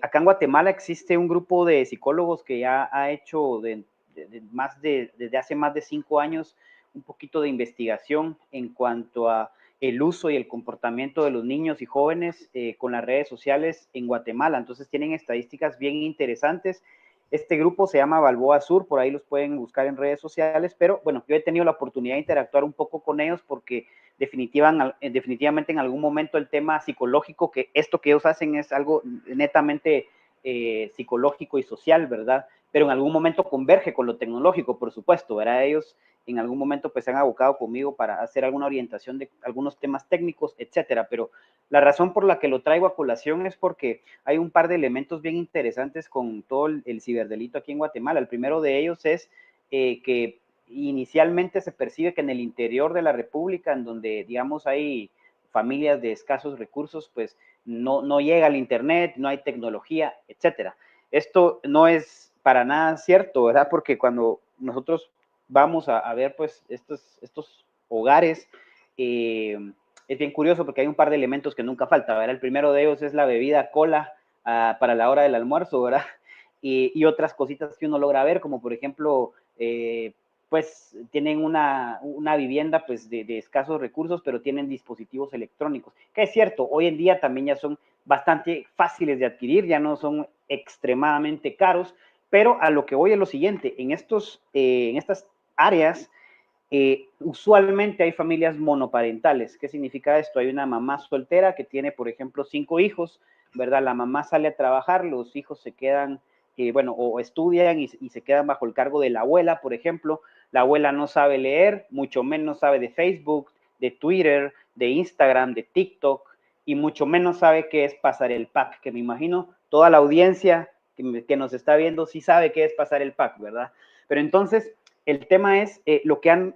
Acá en Guatemala existe un grupo de psicólogos que ya ha hecho desde hace más de 5 años un poquito de investigación en cuanto a el uso y el comportamiento de los niños y jóvenes con las redes sociales en Guatemala. Entonces tienen estadísticas bien interesantes. Este grupo se llama Balboa Sur, por ahí los pueden buscar en redes sociales, pero bueno, yo he tenido la oportunidad de interactuar un poco con ellos porque definitivamente en algún momento el tema psicológico, que esto que ellos hacen es algo netamente psicológico y social, ¿verdad? Pero en algún momento converge con lo tecnológico, por supuesto, ¿verdad? Ellos en algún momento pues se han abocado conmigo para hacer alguna orientación de algunos temas técnicos, etcétera, pero la razón por la que lo traigo a colación es porque hay un par de elementos bien interesantes con todo el ciberdelito aquí en Guatemala. El primero de ellos es que inicialmente se percibe que en el interior de la República, en donde, digamos, hay familias de escasos recursos, pues no llega al internet, no hay tecnología, etcétera. Esto no es para nada cierto, ¿verdad? Porque cuando nosotros vamos a ver, pues, estos hogares, es bien curioso porque hay un par de elementos que nunca faltan, ¿verdad? El primero de ellos es la bebida cola para la hora del almuerzo, ¿verdad? Y otras cositas que uno logra ver, como por ejemplo, pues tienen una vivienda pues de escasos recursos, pero tienen dispositivos electrónicos, que es cierto, hoy en día también ya son bastante fáciles de adquirir, ya no son extremadamente caros, pero a lo que voy es lo siguiente, en estas áreas, usualmente hay familias monoparentales. ¿Qué significa esto? Hay una mamá soltera que tiene, por ejemplo, 5 hijos, ¿verdad? La mamá sale a trabajar, los hijos se quedan, o estudian y se quedan bajo el cargo de la abuela, por ejemplo. La abuela no sabe leer, mucho menos sabe de Facebook, de Twitter, de Instagram, de TikTok, y mucho menos sabe qué es pasar el pack, que me imagino toda la audiencia que nos está viendo sí sabe qué es pasar el pack, ¿verdad? Pero entonces, el tema es, lo que han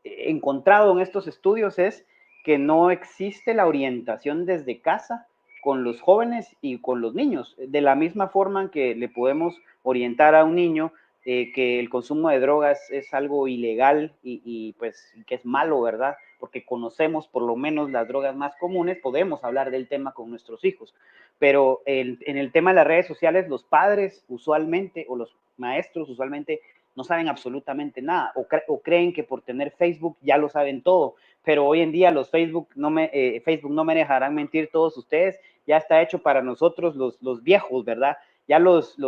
encontrado en estos estudios es que no existe la orientación desde casa con los jóvenes y con los niños, de la misma forma en que le podemos orientar a un niño que el consumo de drogas es algo ilegal y pues que es malo, ¿verdad? Porque conocemos por lo menos las drogas más comunes, podemos hablar del tema con nuestros hijos, pero en el tema de las redes sociales, los padres usualmente, o los maestros usualmente, no saben absolutamente nada, o creen que por tener Facebook ya lo saben todo, pero hoy en día los Facebook no me dejarán mentir todos ustedes, ya está hecho para nosotros los viejos, ¿verdad? Ya los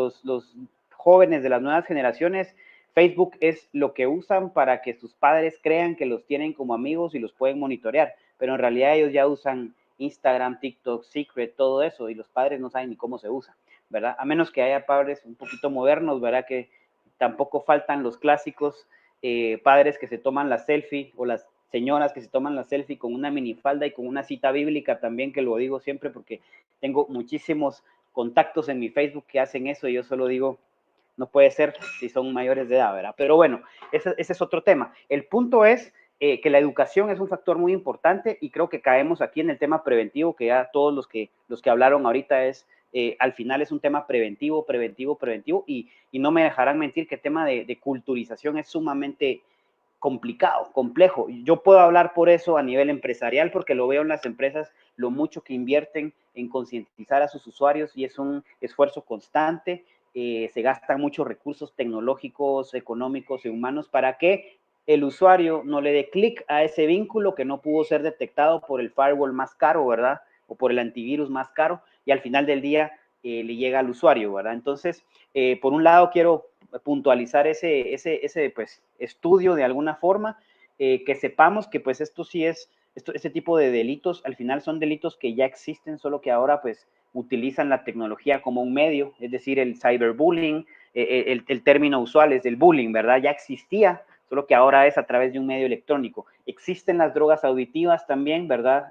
jóvenes de las nuevas generaciones, Facebook es lo que usan para que sus padres crean que los tienen como amigos y los pueden monitorear, pero en realidad ellos ya usan Instagram, TikTok, Secret, todo eso, y los padres no saben ni cómo se usa, ¿verdad? A menos que haya padres un poquito modernos, ¿verdad? Que tampoco faltan los clásicos padres que se toman la selfie, o las señoras que se toman la selfie con una minifalda y con una cita bíblica también, que lo digo siempre porque tengo muchísimos contactos en mi Facebook que hacen eso, y yo solo digo, no puede ser si son mayores de edad, ¿verdad? Pero bueno, ese es otro tema. El punto es que la educación es un factor muy importante, y creo que caemos aquí en el tema preventivo, que ya todos los que hablaron ahorita es al final es un tema preventivo, y no me dejarán mentir que el tema de culturización es sumamente complicado, complejo. Yo puedo hablar por eso a nivel empresarial, porque lo veo en las empresas, lo mucho que invierten en concientizar a sus usuarios, y es un esfuerzo constante. Se gastan muchos recursos tecnológicos, económicos y humanos para que el usuario no le dé clic a ese vínculo que no pudo ser detectado por el firewall más caro, ¿verdad? O por el antivirus más caro, y al final del día le llega al usuario, ¿verdad? Entonces, por un lado quiero puntualizar ese pues, estudio de alguna forma, que sepamos que pues esto sí es, ese tipo de delitos al final son delitos que ya existen, solo que ahora pues utilizan la tecnología como un medio, es decir, el cyberbullying, el término usual es el bullying, ¿verdad? Ya existía, solo que ahora es a través de un medio electrónico. Existen las drogas auditivas también, ¿verdad?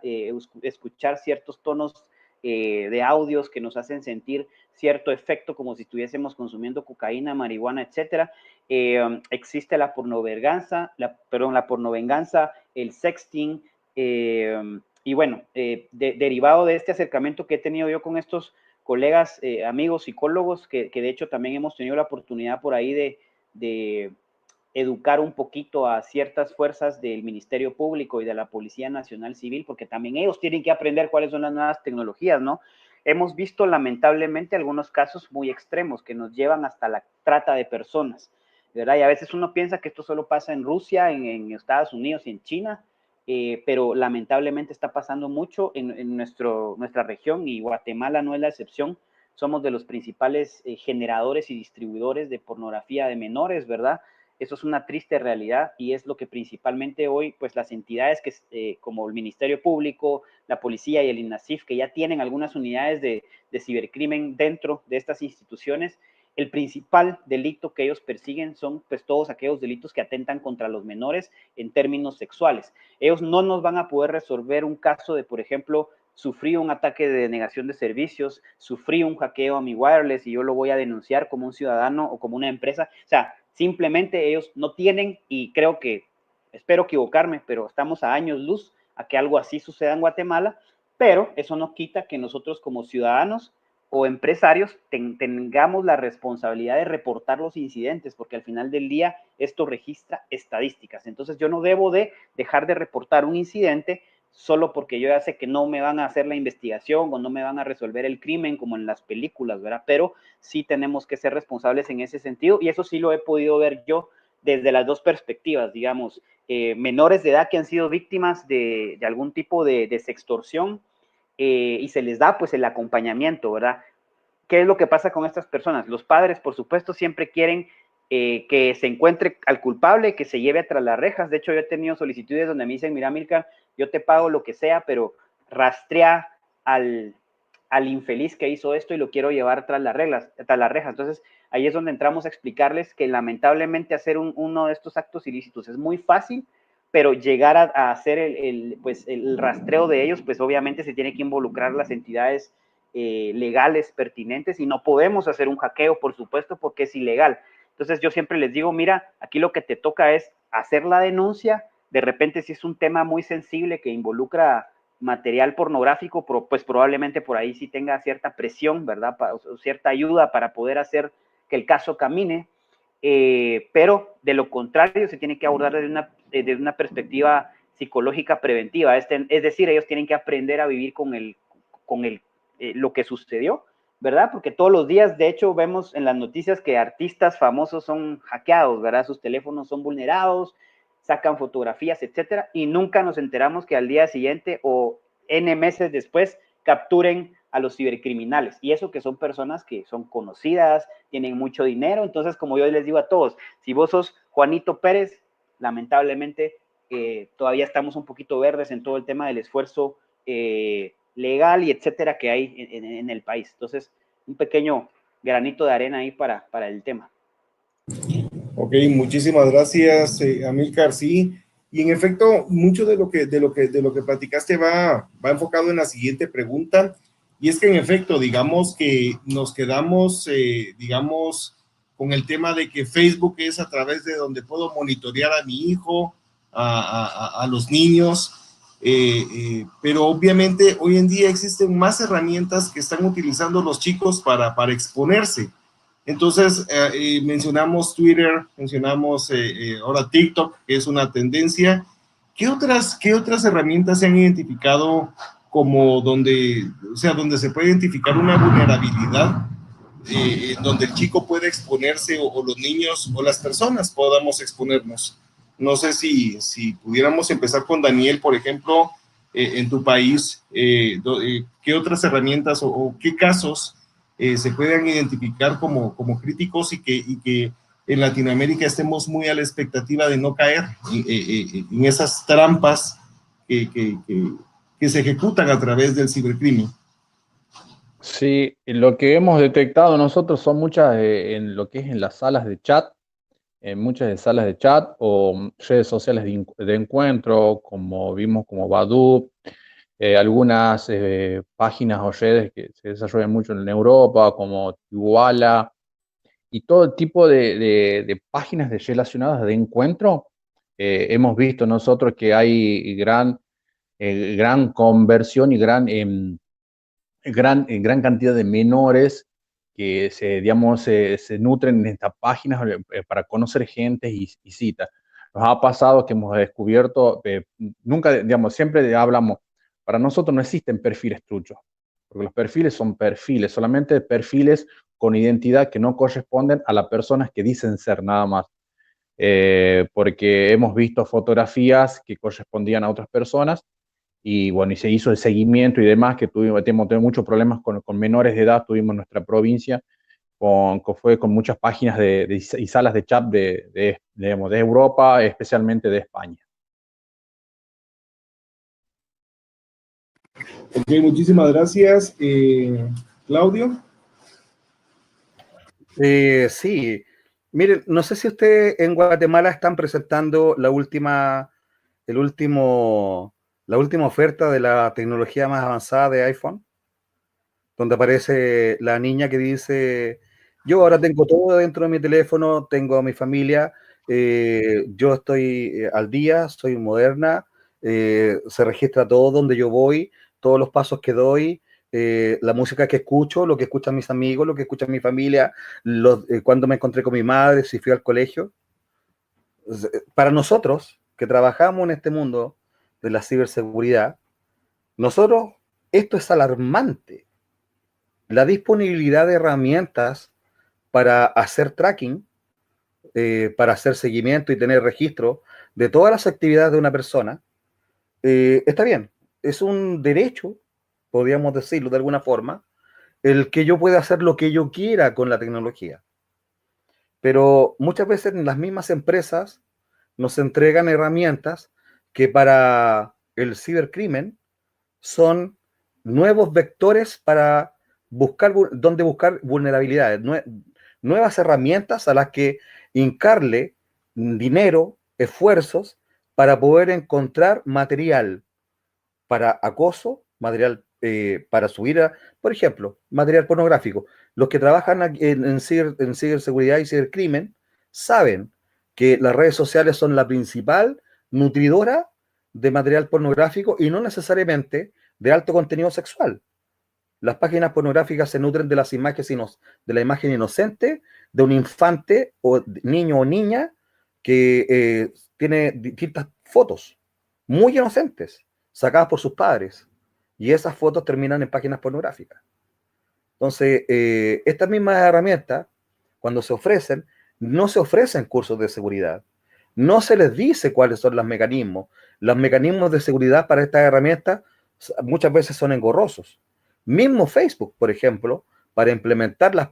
Escuchar ciertos tonos de audios que nos hacen sentir cierto efecto como si estuviésemos consumiendo cocaína, marihuana, etcétera. Existe la pornovenganza, el sexting, y bueno, derivado de este acercamiento que he tenido yo con estos colegas, amigos, psicólogos, que de hecho también hemos tenido la oportunidad por ahí de educar un poquito a ciertas fuerzas del Ministerio Público y de la Policía Nacional Civil, porque también ellos tienen que aprender cuáles son las nuevas tecnologías, ¿no? Hemos visto lamentablemente algunos casos muy extremos que nos llevan hasta la trata de personas, ¿verdad? Y a veces uno piensa que esto solo pasa en Rusia, en Estados Unidos y en China, pero lamentablemente está pasando mucho en nuestra región, y Guatemala no es la excepción. Somos de los principales generadores y distribuidores de pornografía de menores, ¿verdad? Eso es una triste realidad, y es lo que principalmente hoy, pues las entidades que, como el Ministerio Público, la Policía y el INASIF, que ya tienen algunas unidades de cibercrimen dentro de estas instituciones, el principal delito que ellos persiguen son pues todos aquellos delitos que atentan contra los menores en términos sexuales. Ellos no nos van a poder resolver un caso de, por ejemplo, sufrí un ataque de denegación de servicios, sufrí un hackeo a mi wireless y yo lo voy a denunciar como un ciudadano o como una empresa. O sea, simplemente ellos no tienen, y creo que, espero equivocarme, pero estamos a años luz a que algo así suceda en Guatemala, pero eso no quita que nosotros como ciudadanos o empresarios tengamos la responsabilidad de reportar los incidentes, porque al final del día esto registra estadísticas. Entonces yo no debo de dejar de reportar un incidente solo porque yo ya sé que no me van a hacer la investigación o no me van a resolver el crimen como en las películas, ¿verdad? Pero sí tenemos que ser responsables en ese sentido, y eso sí lo he podido ver yo desde las dos perspectivas, digamos, menores de edad que han sido víctimas de algún tipo de sextorsión, y se les da pues el acompañamiento, ¿verdad? ¿Qué es lo que pasa con estas personas? Los padres, por supuesto, siempre quieren que se encuentre al culpable, que se lleve tras las rejas. De hecho, yo he tenido solicitudes donde me dicen, mira, Milka, yo te pago lo que sea, pero rastrea al infeliz que hizo esto y lo quiero llevar tras las rejas. Entonces, ahí es donde entramos a explicarles que lamentablemente hacer uno de estos actos ilícitos es muy fácil, pero llegar a hacer pues, el rastreo de ellos, pues obviamente se tiene que involucrar las entidades legales pertinentes, y no podemos hacer un hackeo, por supuesto, porque es ilegal. Entonces yo siempre les digo, mira, aquí lo que te toca es hacer la denuncia. De repente, si es un tema muy sensible que involucra material pornográfico, pues probablemente por ahí sí tenga cierta presión, ¿verdad? O cierta ayuda para poder hacer que el caso camine, pero de lo contrario se tiene que abordar desde una perspectiva psicológica preventiva, es decir, ellos tienen que aprender a vivir con lo que sucedió, ¿verdad? Porque todos los días, de hecho, vemos en las noticias que artistas famosos son hackeados, ¿verdad? Sus teléfonos son vulnerados, sacan fotografías, etcétera, y nunca nos enteramos que al día siguiente o N meses después capturen a los cibercriminales. Y eso que son personas que son conocidas, tienen mucho dinero. Entonces, como yo les digo a todos, si vos sos Juanito Pérez, lamentablemente todavía estamos un poquito verdes en todo el tema del esfuerzo legal y etcétera que hay en el país. Entonces, un pequeño granito de arena ahí para el tema. Ok, muchísimas gracias, Amílcar. Sí, y en efecto, mucho de lo que platicaste va enfocado en la siguiente pregunta, y es que en efecto, digamos que nos quedamos, digamos, con el tema de que Facebook es a través de donde puedo monitorear a mi hijo, a los niños, pero obviamente hoy en día existen más herramientas que están utilizando los chicos para exponerse. Entonces, mencionamos Twitter, mencionamos ahora TikTok, que es una tendencia. ¿Qué otras herramientas se han identificado como donde se puede identificar una vulnerabilidad, donde el chico puede exponerse o los niños o las personas podamos exponernos? No sé si pudiéramos empezar con Daniel, por ejemplo, en tu país, ¿qué otras herramientas o qué casos se puedan identificar como críticos y que en Latinoamérica estemos muy a la expectativa de no caer en esas trampas que se ejecutan a través del cibercrimen? Sí, lo que hemos detectado nosotros son muchas en lo que es en las salas de chat, en muchas de salas de chat o redes sociales de encuentro, como vimos como Badoo, algunas páginas o redes que se desarrollan mucho en Europa, como Tiwala, y todo tipo de páginas relacionadas de encuentro. Hemos visto nosotros que hay gran conversión y gran cantidad de menores que digamos, se nutren en estas páginas para conocer gente y citas. Nos ha pasado que hemos descubierto, nunca, digamos, siempre hablamos, para nosotros no existen perfiles truchos, porque los perfiles son perfiles, solamente perfiles con identidad que no corresponden a las personas que dicen ser nada más. Porque hemos visto fotografías que correspondían a otras personas y bueno, y se hizo el seguimiento y demás, que hemos tenido muchos problemas con menores de edad, tuvimos en nuestra provincia, fue con muchas páginas y salas de chat digamos, de Europa, especialmente de España. Ok, muchísimas gracias. Claudio. Sí, miren, no sé si ustedes en Guatemala están presentando la última oferta de la tecnología más avanzada de iPhone, donde aparece la niña que dice, yo ahora tengo todo dentro de mi teléfono, tengo a mi familia, yo estoy al día, soy moderna, se registra todo donde yo voy, todos los pasos que doy, la música que escucho, lo que escuchan mis amigos, lo que escucha mi familia, cuando me encontré con mi madre, si fui al colegio. Para nosotros, que trabajamos en este mundo de la ciberseguridad, nosotros, esto es alarmante. La disponibilidad de herramientas para hacer tracking, para hacer seguimiento y tener registro de todas las actividades de una persona, está bien. Es un derecho, podríamos decirlo de alguna forma, el que yo pueda hacer lo que yo quiera con la tecnología. Pero muchas veces en las mismas empresas nos entregan herramientas que para el cibercrimen son nuevos vectores para buscar vulnerabilidades, nuevas herramientas a las que hincarle dinero, esfuerzos para poder encontrar material para acoso, material para subir por ejemplo, material pornográfico. Los que trabajan en ciberseguridad y cibercrimen saben que las redes sociales son la principal nutridora de material pornográfico y no necesariamente de alto contenido sexual. Las páginas pornográficas se nutren de de la imagen inocente de un infante o niño o niña que tiene distintas fotos muy inocentes, sacadas por sus padres, y esas fotos terminan en páginas pornográficas. Entonces, estas mismas herramientas, cuando se ofrecen, no se ofrecen cursos de seguridad. No se les dice cuáles son los mecanismos. Los mecanismos de seguridad para estas herramientas muchas veces son engorrosos. Mismo Facebook, por ejemplo, para implementar las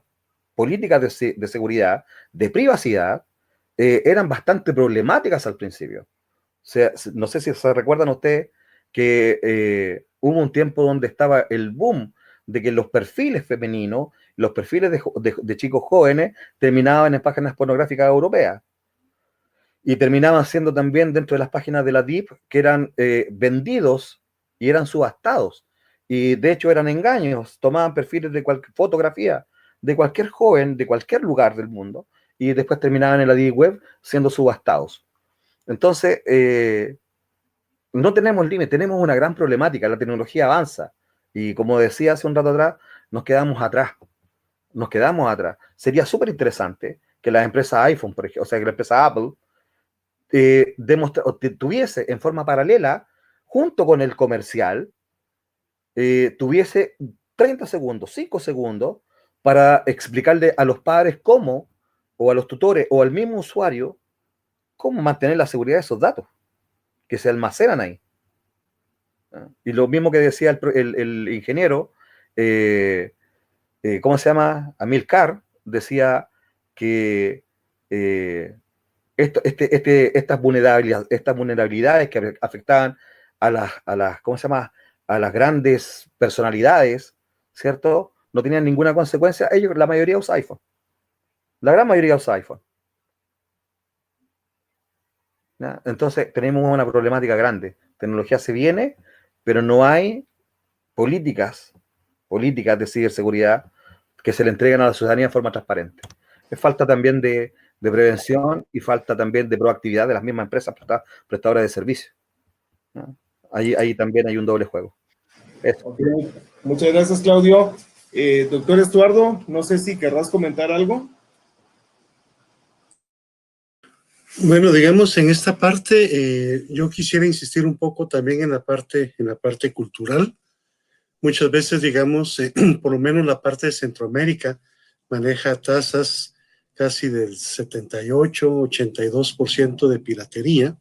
políticas de seguridad, de privacidad, eran bastante problemáticas al principio. O sea, no sé si se recuerdan ustedes que hubo un tiempo donde estaba el boom de que los perfiles femeninos, los perfiles de chicos jóvenes terminaban en páginas pornográficas europeas y terminaban siendo también dentro de las páginas de la DIP que eran vendidos y eran subastados. Y de hecho eran engaños, tomaban perfiles de cualquier fotografía de cualquier joven de cualquier lugar del mundo y después terminaban en la DIP web siendo subastados. Entonces, no tenemos límite, tenemos una gran problemática, la tecnología avanza. Y como decía hace un rato atrás, nos quedamos atrás. Nos quedamos atrás. Sería súper interesante que las empresas iPhone, por ejemplo, o sea, que la empresa Apple tuviese en forma paralela, junto con el comercial, tuviese 30 segundos, 5 segundos, para explicarle a los padres cómo, o a los tutores, o al mismo usuario, cómo mantener la seguridad de esos datos que se almacenan ahí. Y lo mismo que decía el ingeniero, ¿cómo se llama? Amilcar, decía que estas vulnerabilidades que afectaban ¿cómo se llama? A las grandes personalidades, ¿cierto? No tenían ninguna consecuencia. Ellos, la mayoría usa iPhone. La gran mayoría usa iPhone. ¿Ya? Entonces tenemos una problemática grande. Tecnología se viene, pero no hay políticas de ciberseguridad que se le entreguen a la ciudadanía de forma transparente. Es falta también de prevención y falta también de proactividad de las mismas empresas prestadoras de servicios. ¿No? Ahí también hay un doble juego. Okay. Muchas gracias, Claudio. Doctor Estuardo, no sé si querrás comentar algo. Bueno, digamos, en esta parte, yo quisiera insistir un poco también en la parte cultural. Muchas veces, digamos, por lo menos la parte de Centroamérica maneja tasas casi del 78-82% de piratería.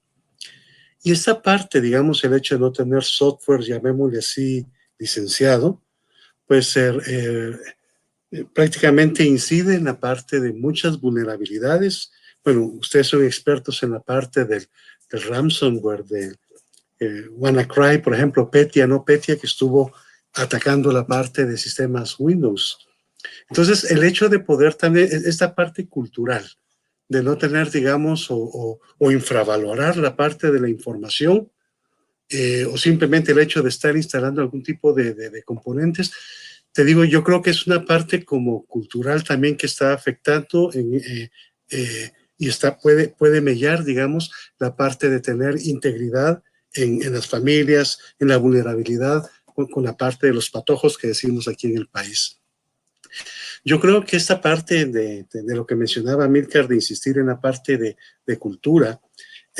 Y esta parte, digamos, el hecho de no tener software, llamémosle así, licenciado, pues prácticamente incide en la parte de muchas vulnerabilidades. Bueno, ustedes son expertos en la parte del ransomware, de WannaCry, por ejemplo, Petya, que estuvo atacando la parte de sistemas Windows. Entonces, el hecho de poder también, esta parte cultural, de no tener, digamos, o infravalorar la parte de la información, o simplemente el hecho de estar instalando algún tipo de componentes, te digo, yo creo que es una parte como cultural también que está afectando y puede mellar, digamos, la parte de tener integridad en las familias, en la vulnerabilidad, con la parte de los patojos que decimos aquí en el país. Yo creo que esta parte de lo que mencionaba Amilcar, de insistir en la parte de cultura,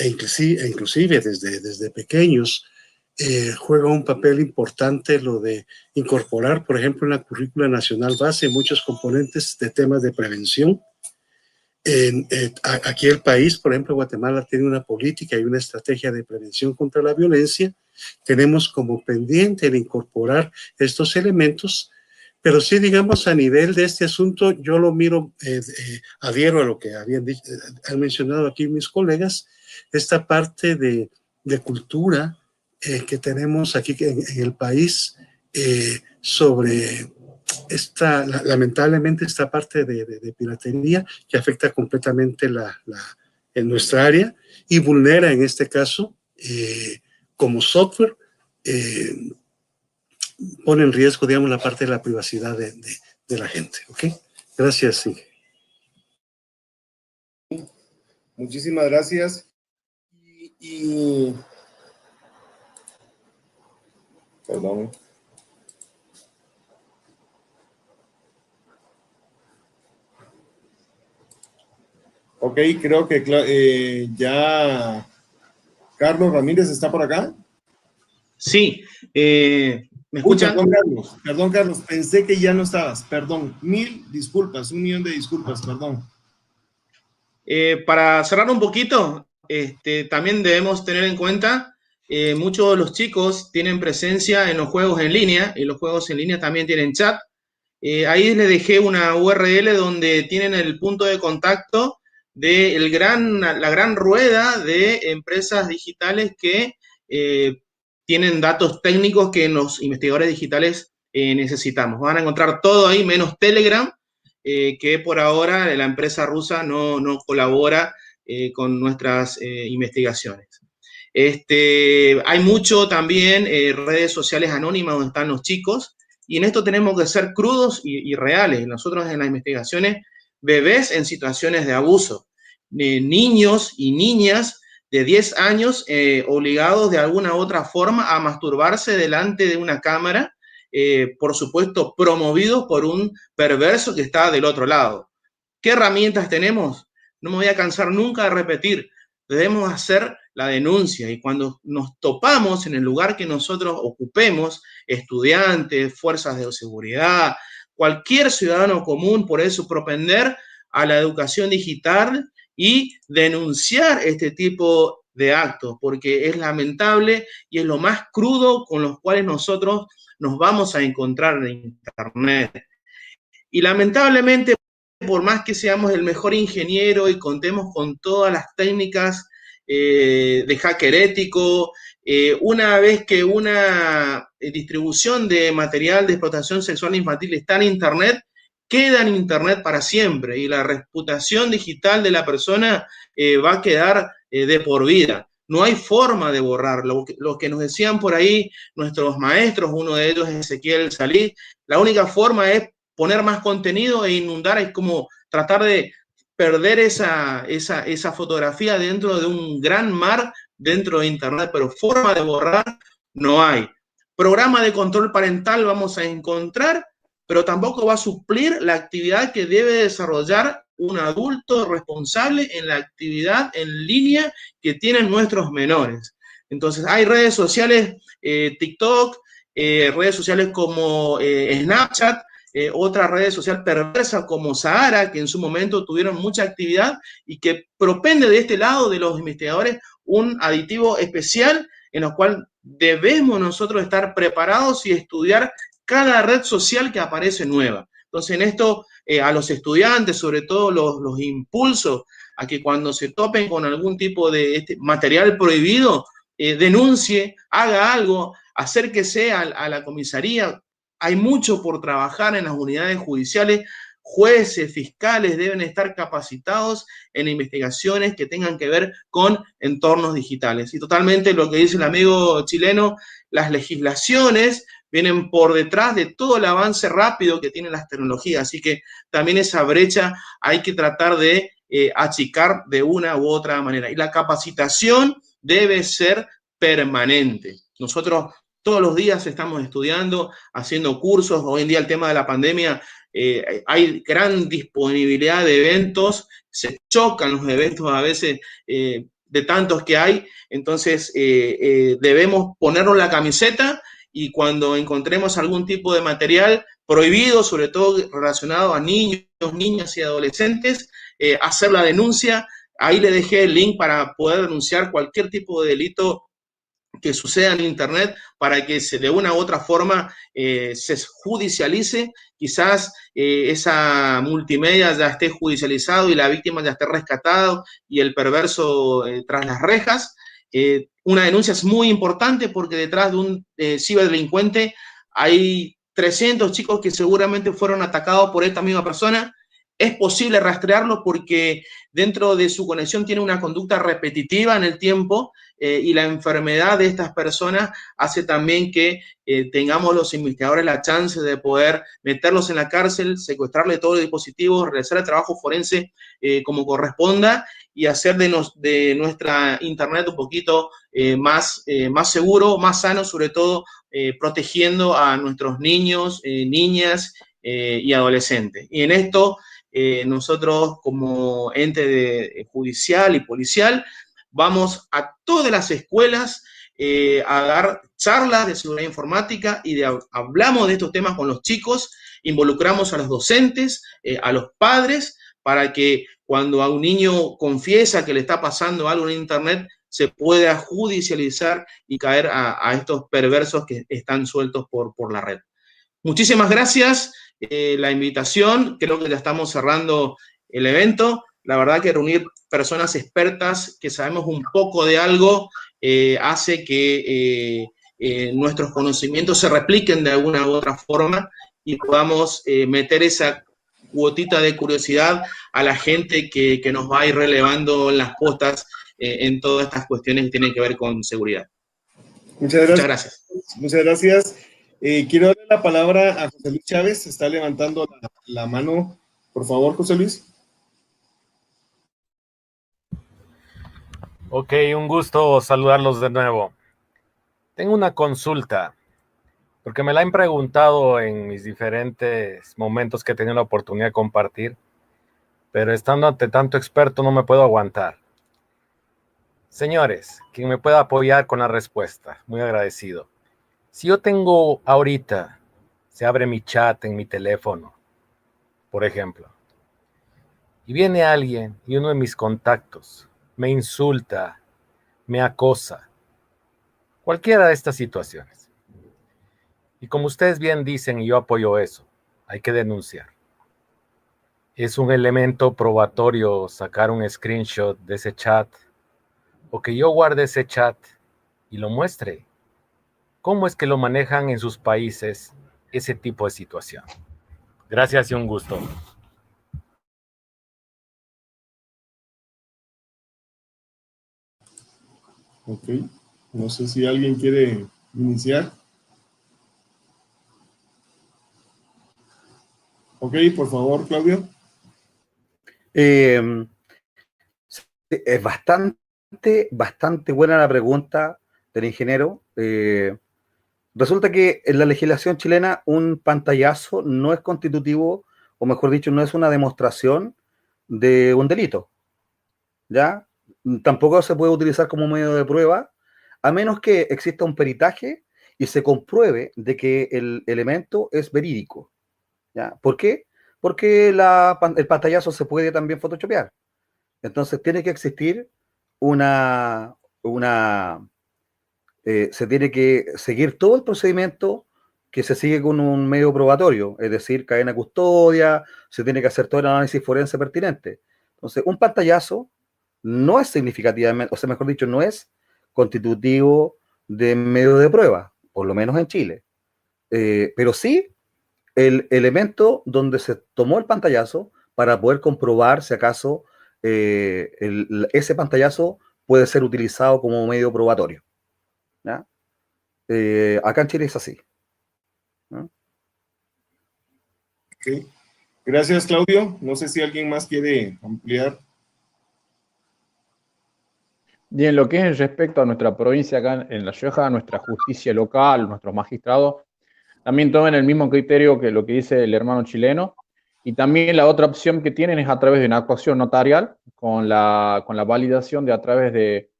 inclusive desde pequeños, juega un papel importante lo de incorporar, por ejemplo, en la currícula nacional base muchos componentes de temas de prevención. Aquí el país, por ejemplo, Guatemala tiene una política y una estrategia de prevención contra la violencia. Tenemos como pendiente el incorporar estos elementos, pero sí, digamos, a nivel de este asunto, yo lo miro, adhiero a lo que han mencionado aquí mis colegas, esta parte de cultura que tenemos aquí en el país sobre lamentablemente esta parte de piratería que afecta completamente en nuestra área y vulnera en este caso como software, pone en riesgo, digamos, la parte de la privacidad de la gente. ¿Ok? Gracias. Sí. Muchísimas gracias. Perdón. Ok, creo que ya Carlos Ramírez está por acá. Sí, ¿me escuchan? Perdón, Carlos, pensé que ya no estabas, perdón, 1000 disculpas, 1.000.000 de disculpas, perdón. Para cerrar un poquito, también debemos tener en cuenta, muchos de los chicos tienen presencia en los juegos en línea, y los juegos en línea también tienen chat. Ahí les dejé una URL donde tienen el punto de contacto de la gran rueda de empresas digitales que tienen datos técnicos que los investigadores digitales necesitamos. Van a encontrar todo ahí, menos Telegram, que por ahora la empresa rusa no colabora con nuestras investigaciones. Hay mucho también redes sociales anónimas donde están los chicos, y en esto tenemos que ser crudos y reales. Nosotros en las investigaciones, bebés en situaciones de abuso, niños y niñas de 10 años obligados de alguna u otra forma a masturbarse delante de una cámara, por supuesto promovidos por un perverso que está del otro lado. ¿Qué herramientas tenemos? No me voy a cansar nunca de repetir, debemos hacer la denuncia, y cuando nos topamos en el lugar que nosotros ocupemos, estudiantes, fuerzas de seguridad, cualquier ciudadano común, por eso propender a la educación digital y denunciar este tipo de actos, porque es lamentable y es lo más crudo con los cuales nosotros nos vamos a encontrar en Internet. Y lamentablemente, por más que seamos el mejor ingeniero y contemos con todas las técnicas de hacker ético, una vez que una distribución de material de explotación sexual infantil está en Internet, queda en Internet para siempre y la reputación digital de la persona va a quedar de por vida. No hay forma de borrarlo. Lo que nos decían por ahí nuestros maestros, uno de ellos es Ezequiel Salí, la única forma es poner más contenido e inundar, es como tratar de perder esa fotografía dentro de un gran mar dentro de Internet, pero forma de borrar no hay. Programa de control parental vamos a encontrar, pero tampoco va a suplir la actividad que debe desarrollar un adulto responsable en la actividad en línea que tienen nuestros menores. Entonces, hay redes sociales, TikTok, redes sociales como Snapchat, otra red social perversa como Sahara, que en su momento tuvieron mucha actividad y que propende de este lado de los investigadores un aditivo especial en el cual debemos nosotros estar preparados y estudiar cada red social que aparece nueva. Entonces, en esto, a los estudiantes, sobre todo los impulsos a que cuando se topen con algún tipo de material prohibido, denuncie, haga algo, acérquese a la comisaría. Hay mucho por trabajar en las unidades judiciales. Jueces, fiscales deben estar capacitados en investigaciones que tengan que ver con entornos digitales. Y totalmente lo que dice el amigo chileno, las legislaciones vienen por detrás de todo el avance rápido que tienen las tecnologías. Así que también esa brecha hay que tratar de achicar de una u otra manera. Y la capacitación debe ser permanente. Nosotros todos los días estamos estudiando, haciendo cursos. Hoy en día el tema de la pandemia, hay gran disponibilidad de eventos, se chocan los eventos a veces de tantos que hay, entonces debemos ponernos la camiseta y cuando encontremos algún tipo de material prohibido, sobre todo relacionado a niños, niñas y adolescentes, hacer la denuncia. Ahí le dejé el link para poder denunciar cualquier tipo de delito que suceda en Internet para que de una u otra forma se judicialice, quizás esa multimedia ya esté judicializado y la víctima ya esté rescatado y el perverso tras las rejas. Una denuncia es muy importante porque detrás de un ciberdelincuente hay 300 chicos que seguramente fueron atacados por esta misma persona. Es posible rastrearlo porque dentro de su conexión tiene una conducta repetitiva en el tiempo y la enfermedad de estas personas hace también que tengamos los investigadores la chance de poder meterlos en la cárcel, secuestrarle todos los dispositivos, realizar el trabajo forense como corresponda y hacer de nuestra Internet un poquito más seguro, más sano, sobre todo protegiendo a nuestros niños, niñas y adolescentes. Y en esto nosotros como ente judicial y policial vamos a todas las escuelas a dar charlas de seguridad informática y hablamos de estos temas con los chicos, involucramos a los docentes, a los padres, para que cuando a un niño confiesa que le está pasando algo en Internet, se pueda judicializar y caer a estos perversos que están sueltos por la red. Muchísimas gracias. La invitación, creo que ya estamos cerrando el evento. La verdad que reunir personas expertas que sabemos un poco de algo hace que nuestros conocimientos se repliquen de alguna u otra forma y podamos meter esa cuotita de curiosidad a la gente que nos va a ir relevando las postas en todas estas cuestiones que tienen que ver con seguridad. Muchas gracias. Muchas gracias. Quiero darle la palabra a José Luis Chávez, está levantando la mano. Por favor, José Luis. Ok, un gusto saludarlos de nuevo. Tengo una consulta, porque me la han preguntado en mis diferentes momentos que he tenido la oportunidad de compartir, pero estando ante tanto experto no me puedo aguantar. Señores, quien me pueda apoyar con la respuesta, muy agradecido. Si yo tengo ahorita, se abre mi chat en mi teléfono, por ejemplo, y viene alguien y uno de mis contactos me insulta, me acosa, cualquiera de estas situaciones. Y como ustedes bien dicen, y yo apoyo eso, hay que denunciar. Es un elemento probatorio sacar un screenshot de ese chat, o que yo guarde ese chat y lo muestre. ¿Cómo es que lo manejan en sus países ese tipo de situación? Gracias y un gusto. Ok, no sé si alguien quiere iniciar. Ok, por favor, Claudio. Es bastante buena la pregunta del ingeniero. Resulta que en la legislación chilena un pantallazo no es constitutivo, o mejor dicho, no es una demostración de un delito, ¿ya? Tampoco se puede utilizar como medio de prueba, a menos que exista un peritaje y se compruebe de que el elemento es verídico, ¿ya? ¿Por qué? Porque el pantallazo se puede también photoshopear. Entonces tiene que existir una, se tiene que seguir todo el procedimiento que se sigue con un medio probatorio, es decir, cadena custodia, se tiene que hacer todo el análisis forense pertinente. Entonces, un pantallazo no es significativamente, o sea, mejor dicho, no es constitutivo de medio de prueba, por lo menos en Chile. Pero sí el elemento donde se tomó el pantallazo para poder comprobar si acaso ese pantallazo puede ser utilizado como medio probatorio, ¿ya? Acá en Chile es así, ¿no? Ok. Gracias, Claudio. No sé si alguien más quiere ampliar. Bien, lo que es respecto a nuestra provincia acá en La Rioja, nuestra justicia local, nuestros magistrados, también toman el mismo criterio que lo que dice el hermano chileno. Y también la otra opción que tienen es a través de una actuación notarial con la validación de a través de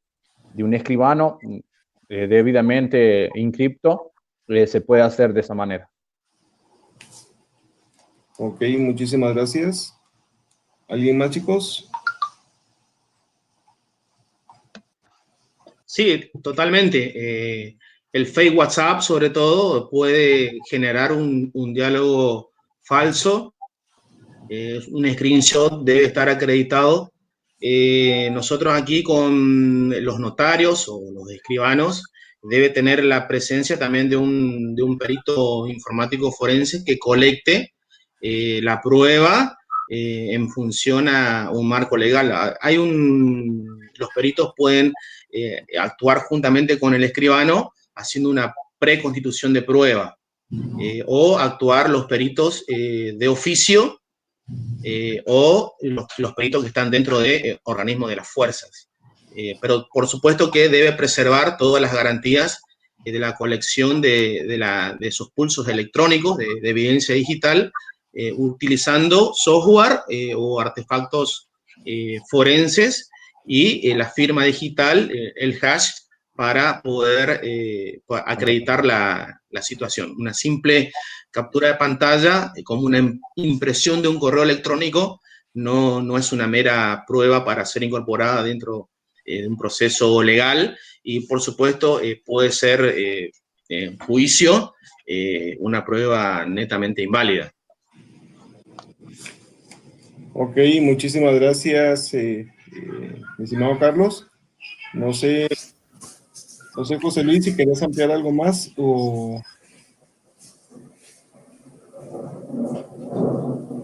un escribano debidamente inscripto, se puede hacer de esa manera. Ok, muchísimas gracias. ¿Alguien más, chicos? Sí, totalmente. El fake WhatsApp, sobre todo, puede generar un diálogo falso. Un screenshot debe estar acreditado. Nosotros aquí con los notarios o los escribanos debe tener la presencia también de un perito informático forense que colecte la prueba en función a un marco legal. Los peritos pueden actuar juntamente con el escribano haciendo una preconstitución de prueba o actuar los peritos de oficio o los peritos que están dentro de organismos de las fuerzas. Pero por supuesto que debe preservar todas las garantías de la colección de esos pulsos electrónicos de evidencia digital, utilizando software o artefactos forenses y la firma digital, el hash, para poder acreditar la situación. Una simple captura de pantalla, como una impresión de un correo electrónico, no es una mera prueba para ser incorporada dentro de un proceso legal y, por supuesto, puede ser en juicio una prueba netamente inválida. Ok, muchísimas gracias, mi estimado Carlos. No sé, José Luis, si querés ampliar algo más o...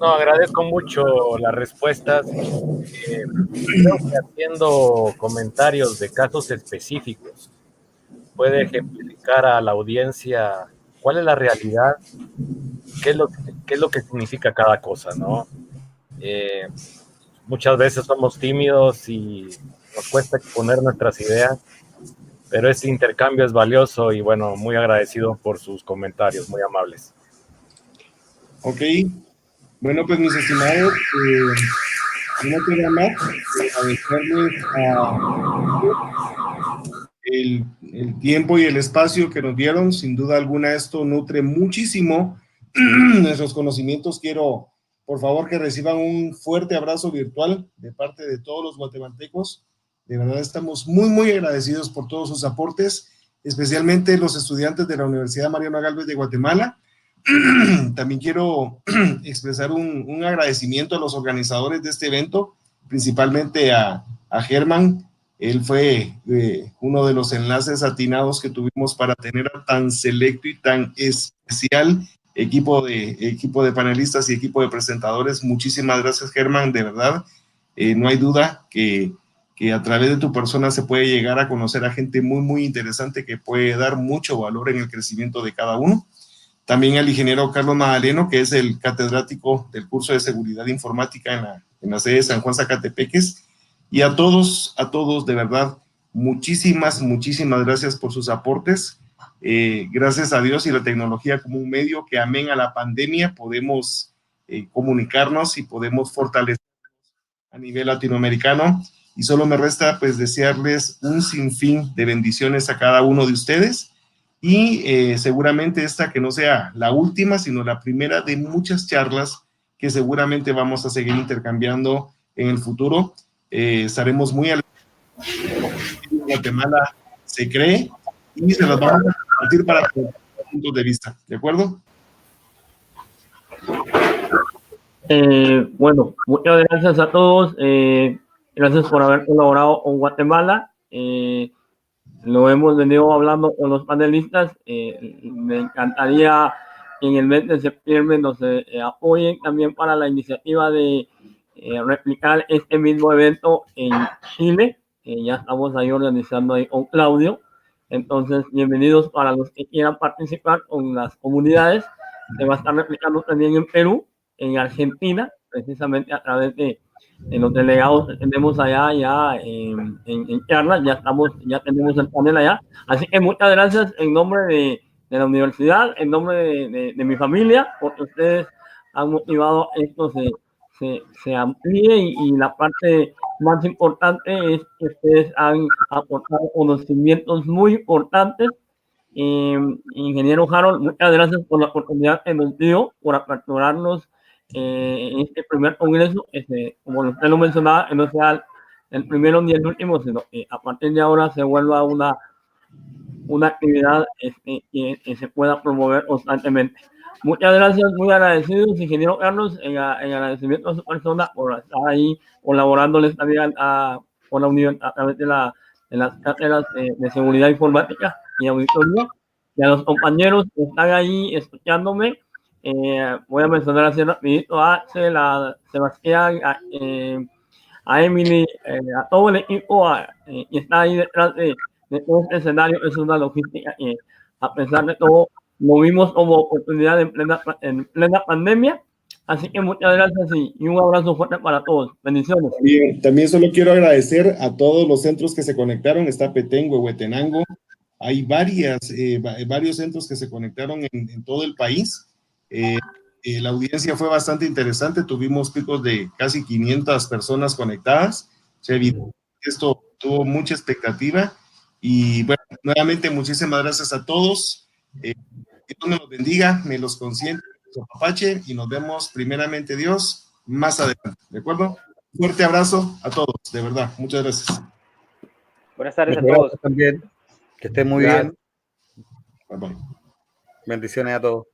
No, agradezco mucho las respuestas. Creo que haciendo comentarios de casos específicos puede ejemplificar a la audiencia cuál es la realidad, qué es lo que significa cada cosa, ¿no? Muchas veces somos tímidos y nos cuesta exponer nuestras ideas, pero ese intercambio es valioso y bueno, muy agradecido por sus comentarios, muy amables. Ok, bueno, pues mis estimados, no queda más que agradecerles el tiempo y el espacio que nos dieron. Sin duda alguna esto nutre muchísimo nuestros conocimientos. Quiero, por favor, que reciban un fuerte abrazo virtual de parte de todos los guatemaltecos. De verdad estamos muy, muy agradecidos por todos sus aportes, especialmente los estudiantes de la Universidad Mariano Gálvez de Guatemala. También quiero expresar un agradecimiento a los organizadores de este evento, principalmente a Germán. Él fue uno de los enlaces atinados que tuvimos para tener a tan selecto y tan especial equipo de panelistas y equipo de presentadores. Muchísimas gracias, Germán, de verdad. No hay duda que a través de tu persona se puede llegar a conocer a gente muy, muy interesante que puede dar mucho valor en el crecimiento de cada uno. También al ingeniero Carlos Magdaleno, que es el catedrático del curso de Seguridad Informática en la sede de San Juan Zacatepeques. Y a todos, de verdad, muchísimas gracias por sus aportes. Gracias a Dios y la tecnología como un medio que, amén a la pandemia, podemos comunicarnos y podemos fortalecer a nivel latinoamericano. Y solo me resta, pues, desearles un sinfín de bendiciones a cada uno de ustedes. Y seguramente esta que no sea la última, sino la primera de muchas charlas que seguramente vamos a seguir intercambiando en el futuro. Estaremos muy alegres. Guatemala se cree y se las vamos a compartir para todos los puntos de vista, ¿de acuerdo? Bueno, muchas gracias a todos. Gracias por haber colaborado con Guatemala. Lo hemos venido hablando con los panelistas. Me encantaría que en el mes de septiembre nos apoyen también para la iniciativa de replicar este mismo evento en Chile. Ya estamos ahí organizando ahí con Claudio. Entonces, bienvenidos para los que quieran participar con las comunidades. Se va a estar replicando también en Perú, en Argentina, precisamente a través de los delegados que tenemos allá ya en charlas. Ya tenemos el panel allá. Así que muchas gracias en nombre de la universidad, en nombre de mi familia, porque ustedes han motivado esto se amplíe y la parte más importante es que ustedes han aportado conocimientos muy importantes. Ingeniero Harold, muchas gracias por la oportunidad que nos dio por aperturarnos en este primer congreso. Como usted lo mencionaba, que no sea el primero ni el último, sino que a partir de ahora se vuelva una actividad que se pueda promover constantemente. Muchas gracias, muy agradecidos, ingeniero Carlos, en agradecimiento a su persona por estar ahí colaborándoles también con la Unión a través de las cátedras de seguridad informática y auditoría, y a los compañeros que están ahí escuchándome. Voy a mencionar así rapidito a Axel, a Sebastián, a Emily, a todo el equipo que está ahí detrás de todo este escenario. Es una logística que, a pesar de todo, lo vimos como oportunidad en plena pandemia. Así que muchas gracias y un abrazo fuerte para todos. Bendiciones. También solo quiero agradecer a todos los centros que se conectaron. Está Petén, Huehuetenango. Hay varios centros que se conectaron en todo el país. La audiencia fue bastante interesante. Tuvimos picos de casi 500 personas conectadas. Esto tuvo mucha expectativa. Y bueno, nuevamente muchísimas gracias a todos. Que Dios me los bendiga, me los consiente, los apapache, y nos vemos primeramente Dios más adelante, ¿de acuerdo? Fuerte abrazo a todos, de verdad, muchas gracias. Buenas tardes a todos. También, que estén muy bien. Bye bye. Bendiciones a todos.